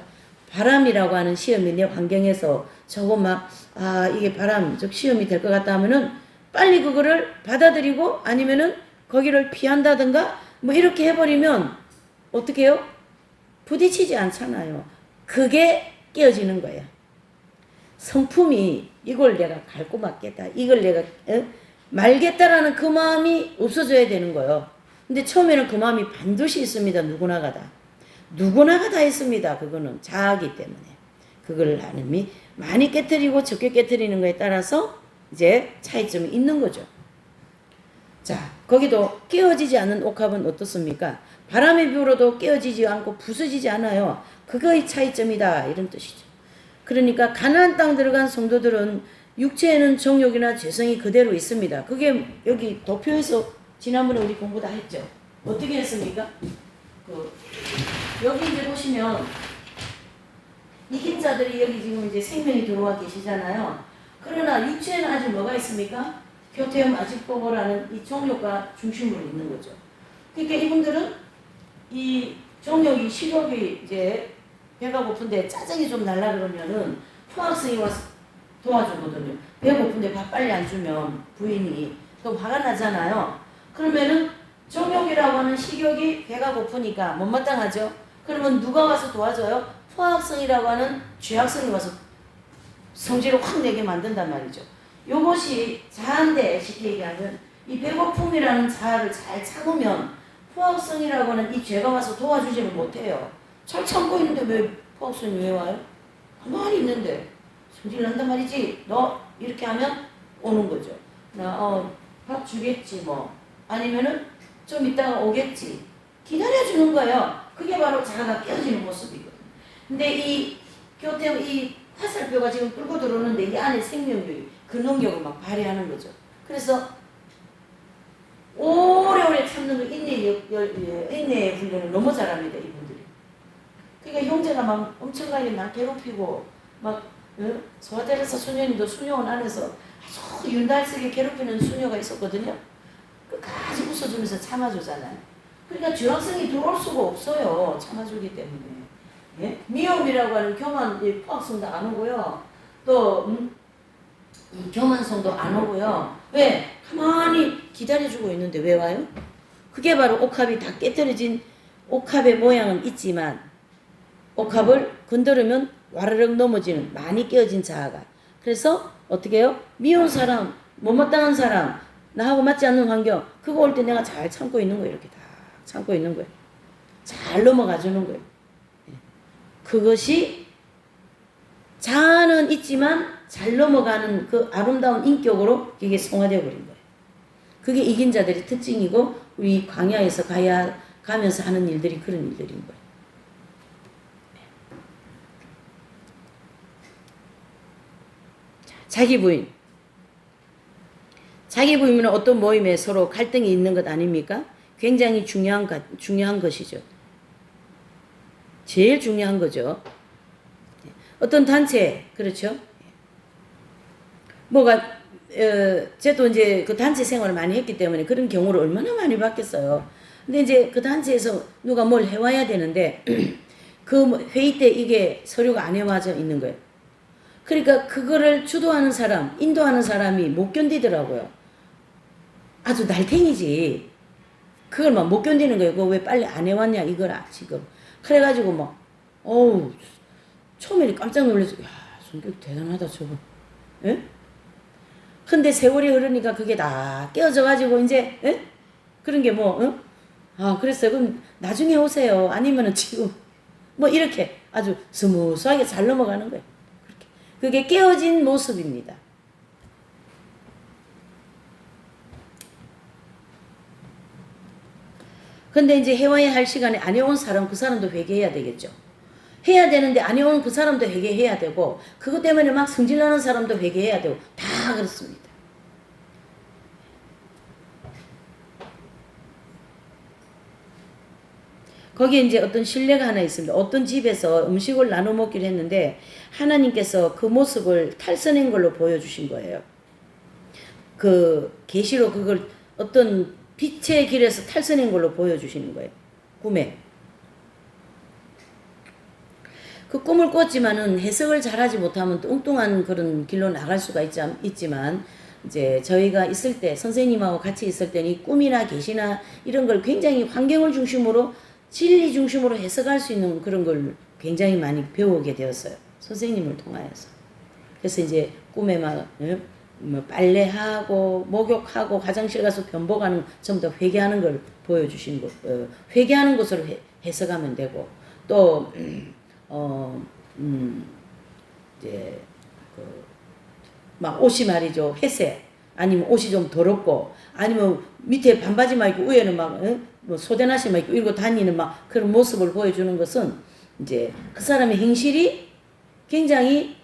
바람이라고 하는 시험이 내 환경에서 저거 이게 바람, 즉 시험이 될 것 같다 하면은 빨리 그거를 받아들이고 아니면은 거기를 피한다든가 이렇게 해버리면 어떻게 해요? 부딪히지 않잖아요. 그게 깨어지는 거야. 성품이 이걸 내가 갈고 맞겠다, 이걸 내가 말겠다라는 그 마음이 없어져야 되는 거예요. 근데 처음에는 그 마음이 반드시 있습니다. 누구나가 다 있습니다. 그거는 자아기 때문에. 그걸 하나님이 많이 깨뜨리고 적게 깨뜨리는 거에 따라서 이제 차이점이 있는 거죠. 자, 거기도 깨어지지 않는 옥합은 어떻습니까? 바람이 불어도 깨어지지 않고 부서지지 않아요. 그거의 차이점이다, 이런 뜻이죠. 그러니까 가나안 땅 들어간 성도들은 육체에는 정욕이나 죄성이 그대로 있습니다. 그게 여기 도표에서 지난번에 우리 공부 다 했죠. 어떻게 했습니까? 여기 이제 보시면 이긴 자들이 여기 지금 이제 생명이 들어와 계시잖아요. 그러나 육체에는 아직 뭐가 있습니까? 교태음 아직보고라는 이 정욕과 중심으로 있는 거죠. 그러니까 이분들은 이 정욕이 식욕이 이제 배가 고픈데 짜증이 좀 날라 그러면은 포학생이 와서 도와주거든요. 배가 고픈데 밥 빨리 안 주면 부인이 또 화가 나잖아요. 그러면은 정욕이라고 하는 식욕이 배가 고프니까 못마땅하죠. 그러면 누가 와서 도와줘요? 포학성이라고 하는 죄악성이 와서 성질을 확 내게 만든단 말이죠. 요것이 자아인데 쉽게 얘기하면 이 배고픔이라는 자아를 잘 참으면 포악성이라고 하는 이 죄가 와서 도와주지를 못해요. 잘 참고 있는데 왜 포악성이 왜 와요? 가만히 있는데 성질 난단 말이지. 너 이렇게 하면 오는 거죠. 밥 주겠지 뭐. 아니면은 좀 이따가 오겠지. 기다려주는 거예요. 그게 바로 자아가 깨어지는 모습이거든요. 근데 이 화살표가 지금 끌고 들어오는데 이 안에 생명력이 근원력을 막 발휘하는 거죠. 그래서 오래오래 참는 거 인내의 훈련을 너무 잘합니다, 이분들이. 그러니까 형제가 막 엄청나게 막 괴롭히고 소아테레사 수녀님도 수녀원 안에서 아주 윤달스게 괴롭히는 수녀가 있었거든요. 끝까지 웃어주면서 참아주잖아요. 그러니까 죄악성이 들어올 수가 없어요. 참아주기 때문에. 예? 미움이라고 하는 교만, 포악성도 안 오고요. 또 이 교만성도 안 오고요. 왜? 가만히 기다려주고 있는데 왜 와요? 그게 바로 옥합이 다 깨뜨려진 옥합의 모양은 있지만 옥합을 건드리면 와르륵 넘어지는 많이 깨어진 자아가. 그래서 어떻게 해요? 미운 사람, 못마땅한 사람, 나하고 맞지 않는 환경, 그거 올 때 내가 잘 참고 있는 거예요. 이렇게 다 참고 있는 거예요. 잘 넘어가 주는 거예요. 그것이 자아는 있지만 잘 넘어가는 그 아름다운 인격으로 이게 성화되어 버린 거예요. 그게 이긴 자들의 특징이고 우리 광야에서 가면서 하는 일들이 그런 일들인 거예요. 자기 부인. 자기 부인은 어떤 모임에 서로 갈등이 있는 것 아닙니까? 굉장히 중요한 것이죠. 제일 중요한 거죠. 어떤 단체, 그렇죠? 저도 이제 그 단체 생활을 많이 했기 때문에 그런 경우를 얼마나 많이 봤겠어요. 근데 이제 그 단체에서 누가 뭘 해와야 되는데, 그 회의 때 이게 서류가 안 해와져 있는 거예요. 그러니까 그거를 주도하는 사람, 인도하는 사람이 못 견디더라고요. 아주 날탱이지. 그걸 막 못 견디는 거예요. 그거 왜 빨리 안 해왔냐, 이거라, 지금. 그래가지고 처음에 깜짝 놀라서, 야, 성격 대단하다, 저거. 예? 근데 세월이 흐르니까 그게 다 깨어져가지고, 이제, 예? 그런 게 그랬어요. 그럼 나중에 오세요. 아니면은 지금, 이렇게 아주 스무스하게 잘 넘어가는 거예요. 그렇게. 그게 깨어진 모습입니다. 근데 이제 해와야 할 시간에 안 해온 사람, 그 사람도 회개해야 되겠죠. 해야 되는데 안 해온 그 사람도 회개해야 되고, 그것 때문에 막 승질나는 사람도 회개해야 되고, 다 그렇습니다. 거기에 이제 어떤 신뢰가 하나 있습니다. 어떤 집에서 음식을 나눠 먹기로 했는데 하나님께서 그 모습을 탈선한 걸로 보여주신 거예요. 그 계시로 그걸 어떤 빛의 길에서 탈선한 걸로 보여주시는 거예요. 꿈에. 그 꿈을 꿨지만은 해석을 잘하지 못하면 뚱뚱한 그런 길로 나갈 수가 있지만 이제 저희가 있을 때 선생님하고 같이 있을 때는 이 꿈이나 계시나 이런 걸 굉장히 환경을 중심으로 진리 중심으로 해석할 수 있는 그런 걸 굉장히 많이 배우게 되었어요. 선생님을 통하여서. 그래서 이제 꿈에 막 뭐 빨래하고 목욕하고 화장실 가서 변복하는 전부 다 회개하는 걸 보여주신 거, 회개하는 것으로 해석하면 되고 또 이제 막 옷이 말이죠, 회색 아니면 옷이 좀 더럽고 아니면 밑에 반바지만 입고 위에는 막 뭐 소대나시만 입고 이러고 다니는 막 그런 모습을 보여주는 것은 이제 그 사람의 행실이 굉장히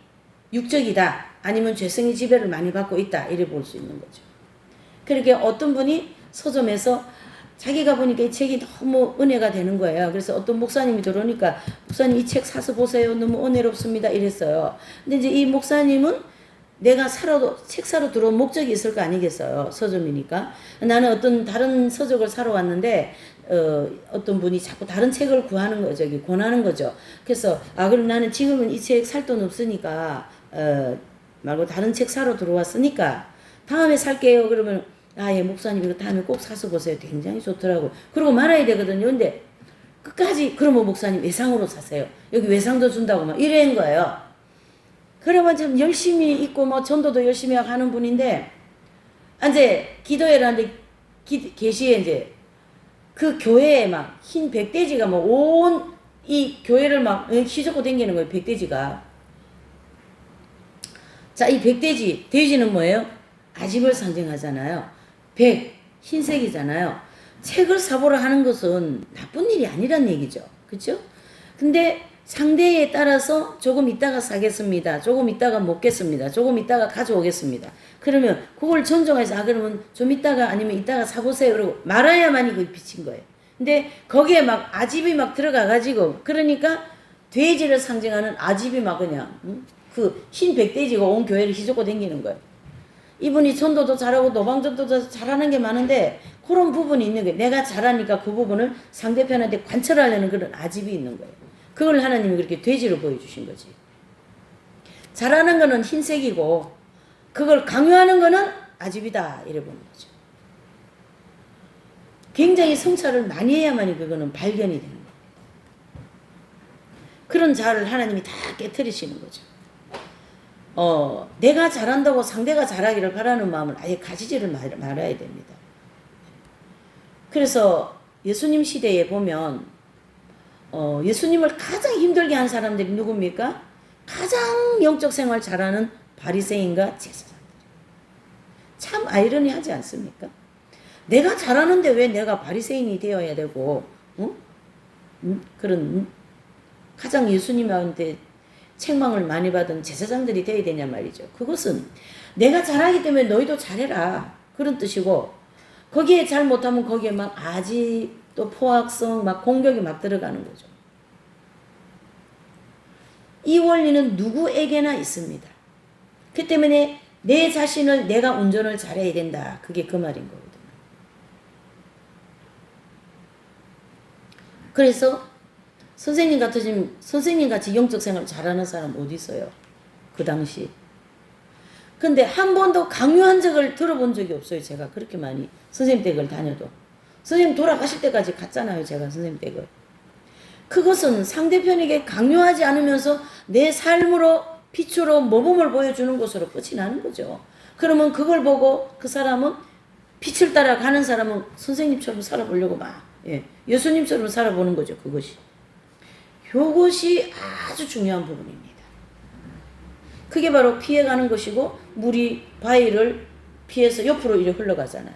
육적이다 아니면 죄성의 지배를 많이 받고 있다 이래 볼 수 있는 거죠. 그렇게 어떤 분이 서점에서 자기가 보니까 이 책이 너무 은혜가 되는 거예요. 그래서 어떤 목사님이 들어오니까 목사님 이 책 사서 보세요. 너무 은혜롭습니다. 이랬어요. 근데 이제 이 목사님은 내가 책 사러 들어온 목적이 있을 거 아니겠어요. 서점이니까. 나는 어떤 다른 서적을 사러 왔는데 어떤 분이 자꾸 다른 책을 권하는 거죠. 그래서 그럼 나는 지금은 이 책 살 돈 없으니까 말고 다른 책 사러 들어왔으니까 다음에 살게요. 그러면 예, 목사님 이거 다음에 꼭 사서 보세요. 굉장히 좋더라고. 그러고 말아야 되거든요. 근데 끝까지 그러면 목사님 외상으로 사세요. 여기 외상도 준다고 막 이런 거예요. 그러면 좀 열심히 있고 뭐 전도도 열심히 하는 분인데 이제 기도회라는데 계시에 이제 그 교회에 막 흰 백돼지가 뭐 온 이 교회를 막 휘젓고 다니는 거예요. 백돼지가. 자, 이 백돼지, 돼지는 뭐예요? 아집을 상징하잖아요. 흰색이잖아요. 책을 사보라 하는 것은 나쁜 일이 아니란 얘기죠. 그렇죠? 근데 상대에 따라서 조금 있다가 사겠습니다. 조금 있다가 먹겠습니다. 조금 있다가 가져오겠습니다. 그러면 그걸 존중해서 그러면 좀 있다가 아니면 있다가 사보세요. 그러고 말아야만이 그게 비친 거예요. 근데 거기에 막 아집이 막 들어가가지고 그러니까 돼지를 상징하는 아집이 막 그냥 그 흰 백돼지가 온 교회를 휘젓고 다니는 거예요. 이분이 전도도 잘하고 노방전도도 잘하는 게 많은데 그런 부분이 있는 거예요. 내가 잘하니까 그 부분을 상대편한테 관철하려는 그런 아집이 있는 거예요. 그걸 하나님이 그렇게 돼지로 보여주신 거지. 잘하는 거는 흰색이고 그걸 강요하는 거는 아집이다 이래 보는 거죠. 굉장히 성찰을 많이 해야만이 그거는 발견이 되는 거예요. 그런 자를 하나님이 다 깨트리시는 거죠. 내가 잘한다고 상대가 잘하기를 바라는 마음을 아예 가지지를 말아야 됩니다. 그래서 예수님 시대에 보면 예수님을 가장 힘들게 한 사람들이 누굽니까? 가장 영적 생활 잘하는 바리새인과 제사장들. 참 아이러니하지 않습니까? 내가 잘하는데 왜 내가 바리새인이 되어야 되고 그런 가장 예수님한테 책망을 많이 받은 제사장들이 되어야 되냐 말이죠. 그것은 내가 잘하기 때문에 너희도 잘해라 그런 뜻이고 거기에 잘 못하면 거기에 막 아지 또 포악성 막 공격이 막 들어가는 거죠. 이 원리는 누구에게나 있습니다. 그 때문에 내 자신을 내가 운전을 잘해야 된다. 그게 그 말인 거거든요. 그래서 선생님같이 영적 생활 잘하는 사람 어디 있어요? 그 당시. 근데 한 번도 강요한 적을 들어본 적이 없어요. 제가 그렇게 많이 선생님 댁을 다녀도. 선생님 돌아가실 때까지 갔잖아요. 제가 선생님 댁을. 그것은 상대편에게 강요하지 않으면서 내 삶으로 빛으로 모범을 보여주는 것으로 끝이 나는 거죠. 그러면 그걸 보고 그 사람은 빛을 따라가는 사람은 선생님처럼 살아보려고 막 예수님처럼 살아보는 거죠. 이것이 아주 중요한 부분입니다. 그게 바로 피해가는 것이고 물이 바위를 피해서 옆으로 이렇게 흘러가잖아요.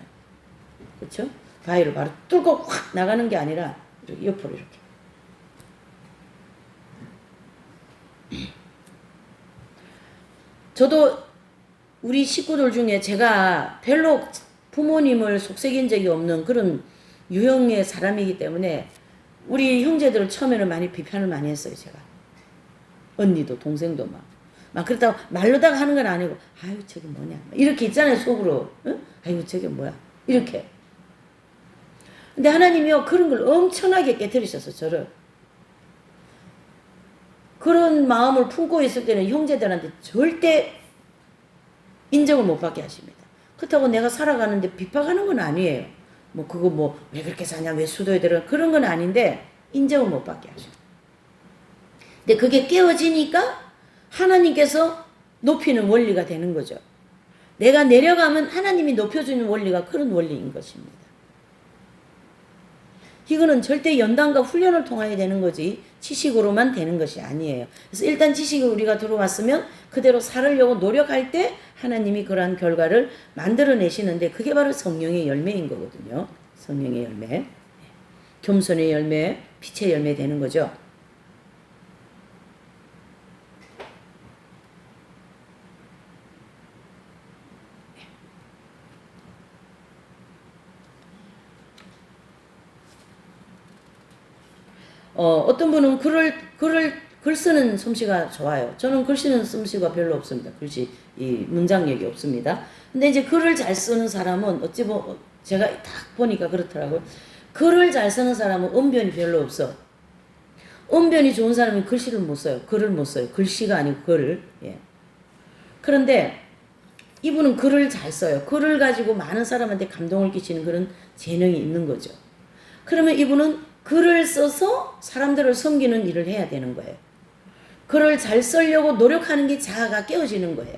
그렇죠? 바위를 바로 뚫고 확 나가는 게 아니라 이렇게 옆으로 이렇게. 저도 우리 식구들 중에 제가 별로 부모님을 속삭인 적이 없는 그런 유형의 사람이기 때문에 우리 형제들을 처음에는 많이 비판을 많이 했어요, 제가. 언니도 동생도 막 그렇다고 말로다가 하는 건 아니고 아유 저게 뭐냐 이렇게 있잖아요, 속으로. 응? 아유 저게 뭐야 이렇게. 근데 하나님이요 그런 걸 엄청나게 깨뜨리셔서 저를. 그런 마음을 품고 있을 때는 형제들한테 절대 인정을 못 받게 하십니다. 그렇다고 내가 살아가는데 핍박하는 건 아니에요. 뭐 그거 뭐 왜 그렇게 사냐, 왜 수도에 들어, 그런 건 아닌데 인정을 못 받게 하셔요. 근데 그게 깨어지니까 하나님께서 높이는 원리가 되는 거죠. 내가 내려가면 하나님이 높여주는 원리가 그런 원리인 것입니다. 이거는 절대 연단과 훈련을 통하여 되는 거지 지식으로만 되는 것이 아니에요. 그래서 일단 지식이 우리가 들어왔으면 그대로 살으려고 노력할 때 하나님이 그러한 결과를 만들어내시는데 그게 바로 성령의 열매인 거거든요. 성령의 열매. 겸손의 열매, 빛의 열매 되는 거죠. 어떤 분은 글 쓰는 솜씨가 좋아요. 저는 글 쓰는 솜씨가 별로 없습니다. 글씨, 이 문장력이 없습니다. 근데 이제 글을 잘 쓰는 사람은 어찌 제가 딱 보니까 그렇더라고요. 글을 잘 쓰는 사람은 언변이 별로 없어. 언변이 좋은 사람은 글씨를 못 써요. 글을 못 써요. 글씨가 아니고 글을. 예. 그런데 이분은 글을 잘 써요. 글을 가지고 많은 사람한테 감동을 끼치는 그런 재능이 있는 거죠. 그러면 이분은 글을 써서 사람들을 섬기는 일을 해야 되는 거예요. 글을 잘 쓰려고 노력하는 게 자아가 깨어지는 거예요.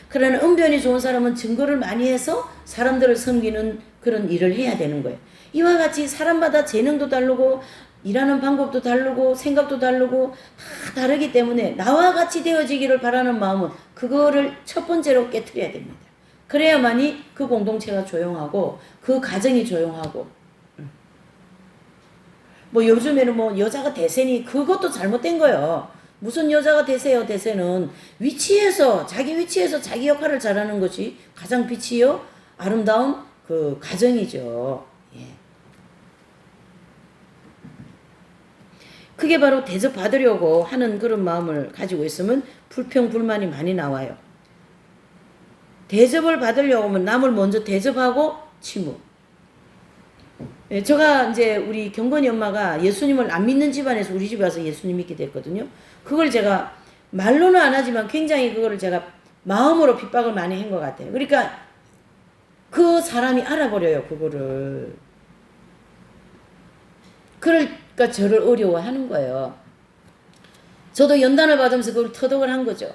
그러나 언변이 좋은 사람은 증거를 많이 해서 사람들을 섬기는 그런 일을 해야 되는 거예요. 이와 같이 사람마다 재능도 다르고 일하는 방법도 다르고 생각도 다르고 다 다르기 때문에 나와 같이 되어지기를 바라는 마음은 그거를 첫 번째로 깨트려야 됩니다. 그래야만이 그 공동체가 조용하고 그 가정이 조용하고. 뭐 요즘에는 뭐 여자가 대세니 그것도 잘못된 거예요. 무슨 여자가 대세요? 대세는 위치에서 자기 위치에서 자기 역할을 잘하는 것이 가장 빛이요 아름다운 그 가정이죠. 예. 그게 바로 대접받으려고 하는 그런 마음을 가지고 있으면 불평불만이 많이 나와요. 대접을 받으려고 하면 남을 먼저 대접하고 침묵. 예, 제가 이제 우리 경건이 엄마가 예수님을 안 믿는 집안에서 우리 집에 와서 예수님 믿게 됐거든요. 그걸 제가 말로는 안 하지만 굉장히 그거를 제가 마음으로 핍박을 많이 한 것 같아요. 그러니까 그 사람이 알아버려요, 그거를. 그러니까 저를 어려워하는 거예요. 저도 연단을 받으면서 그걸 터득을 한 거죠.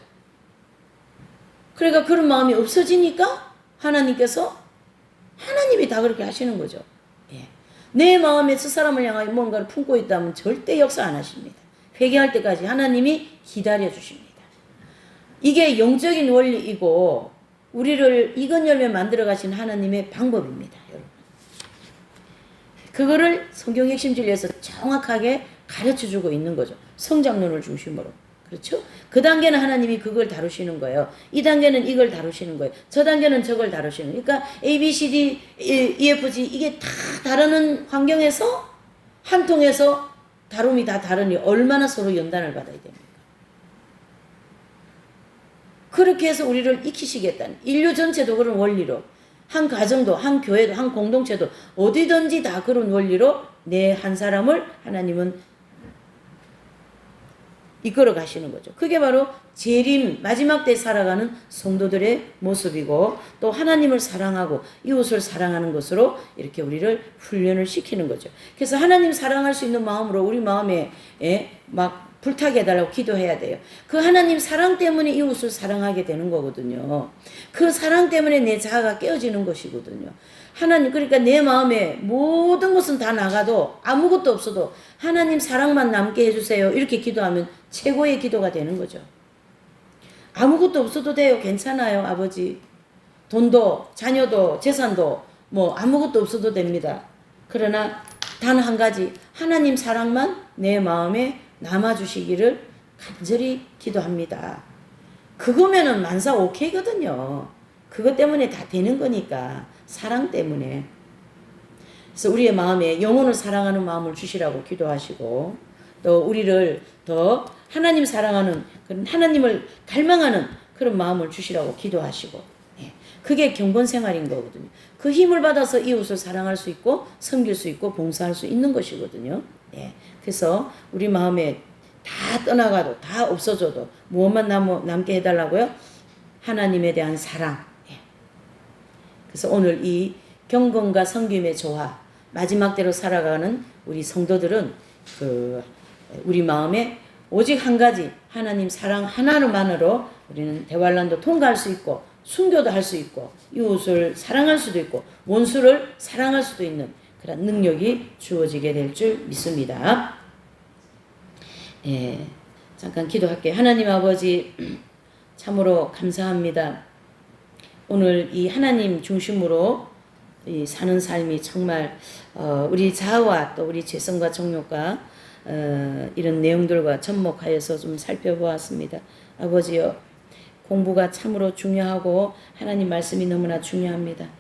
그러니까 그런 마음이 없어지니까 하나님이 다 그렇게 하시는 거죠. 예. 내 마음에 저 사람을 향하여 뭔가를 품고 있다면 절대 역사 안 하십니다. 회개할 때까지 하나님이 기다려 주십니다. 이게 영적인 원리이고 우리를 익은 열매 만들어 가신 하나님의 방법입니다. 여러분. 그거를 성경 핵심 진리에서 정확하게 가르쳐 주고 있는 거죠. 성장론을 중심으로. 그렇죠? 그 단계는 하나님이 그걸 다루시는 거예요. 이 단계는 이걸 다루시는 거예요. 저 단계는 저걸 다루시는 거예요. 그러니까 A, B, C, D, E, F, G 이게 다 다루는 환경에서 한 통에서 다룸이 다 다르니 얼마나 서로 연단을 받아야 됩니까? 그렇게 해서 우리를 익히시겠다는 인류 전체도 그런 원리로 한 가정도 한 교회도 한 공동체도 어디든지 다 그런 원리로 내 한 사람을 하나님은 이끌어 가시는 거죠. 그게 바로 재림 마지막 때 살아가는 성도들의 모습이고 또 하나님을 사랑하고 이웃을 사랑하는 것으로 이렇게 우리를 훈련을 시키는 거죠. 그래서 하나님 사랑할 수 있는 마음으로 우리 마음에 막 불타게 해달라고 기도해야 돼요. 그 하나님 사랑 때문에 이웃을 사랑하게 되는 거거든요. 그 사랑 때문에 내 자아가 깨어지는 것이거든요. 하나님, 그러니까 내 마음에 모든 것은 다 나가도 아무것도 없어도 하나님 사랑만 남게 해주세요. 이렇게 기도하면 최고의 기도가 되는 거죠. 아무것도 없어도 돼요. 괜찮아요, 아버지. 돈도, 자녀도, 재산도, 뭐 아무것도 없어도 됩니다. 그러나 단 한 가지 하나님 사랑만 내 마음에 남아주시기를 간절히 기도합니다. 그거면은 만사 오케이거든요. 그것 때문에 다 되는 거니까. 사랑 때문에. 그래서 우리의 마음에 영혼을 사랑하는 마음을 주시라고 기도하시고, 또 우리를 더 하나님 사랑하는, 하나님을 갈망하는 그런 마음을 주시라고 기도하시고, 그게 경건 생활인 거거든요. 그 힘을 받아서 이웃을 사랑할 수 있고 섬길 수 있고 봉사할 수 있는 것이거든요. 그래서 우리 마음에 다 떠나가도 다 없어져도 무엇만 남게 해달라고요? 하나님에 대한 사랑. 그래서 오늘 이 경건과 섬김의 조화, 마지막 때로 살아가는 우리 성도들은 우리 마음에 오직 한 가지 하나님 사랑 하나로만으로 우리는 대환란도 통과할 수 있고 순교도 할 수 있고 이웃을 사랑할 수도 있고 원수를 사랑할 수도 있는 그런 능력이 주어지게 될 줄 믿습니다. 잠깐 기도할게요. 하나님 아버지 참으로 감사합니다. 오늘 이 하나님 중심으로 이 사는 삶이 정말 우리 자아와 또 우리 죄성과 정욕과 이런 내용들과 접목하여서 좀 살펴보았습니다. 아버지여, 공부가 참으로 중요하고 하나님 말씀이 너무나 중요합니다.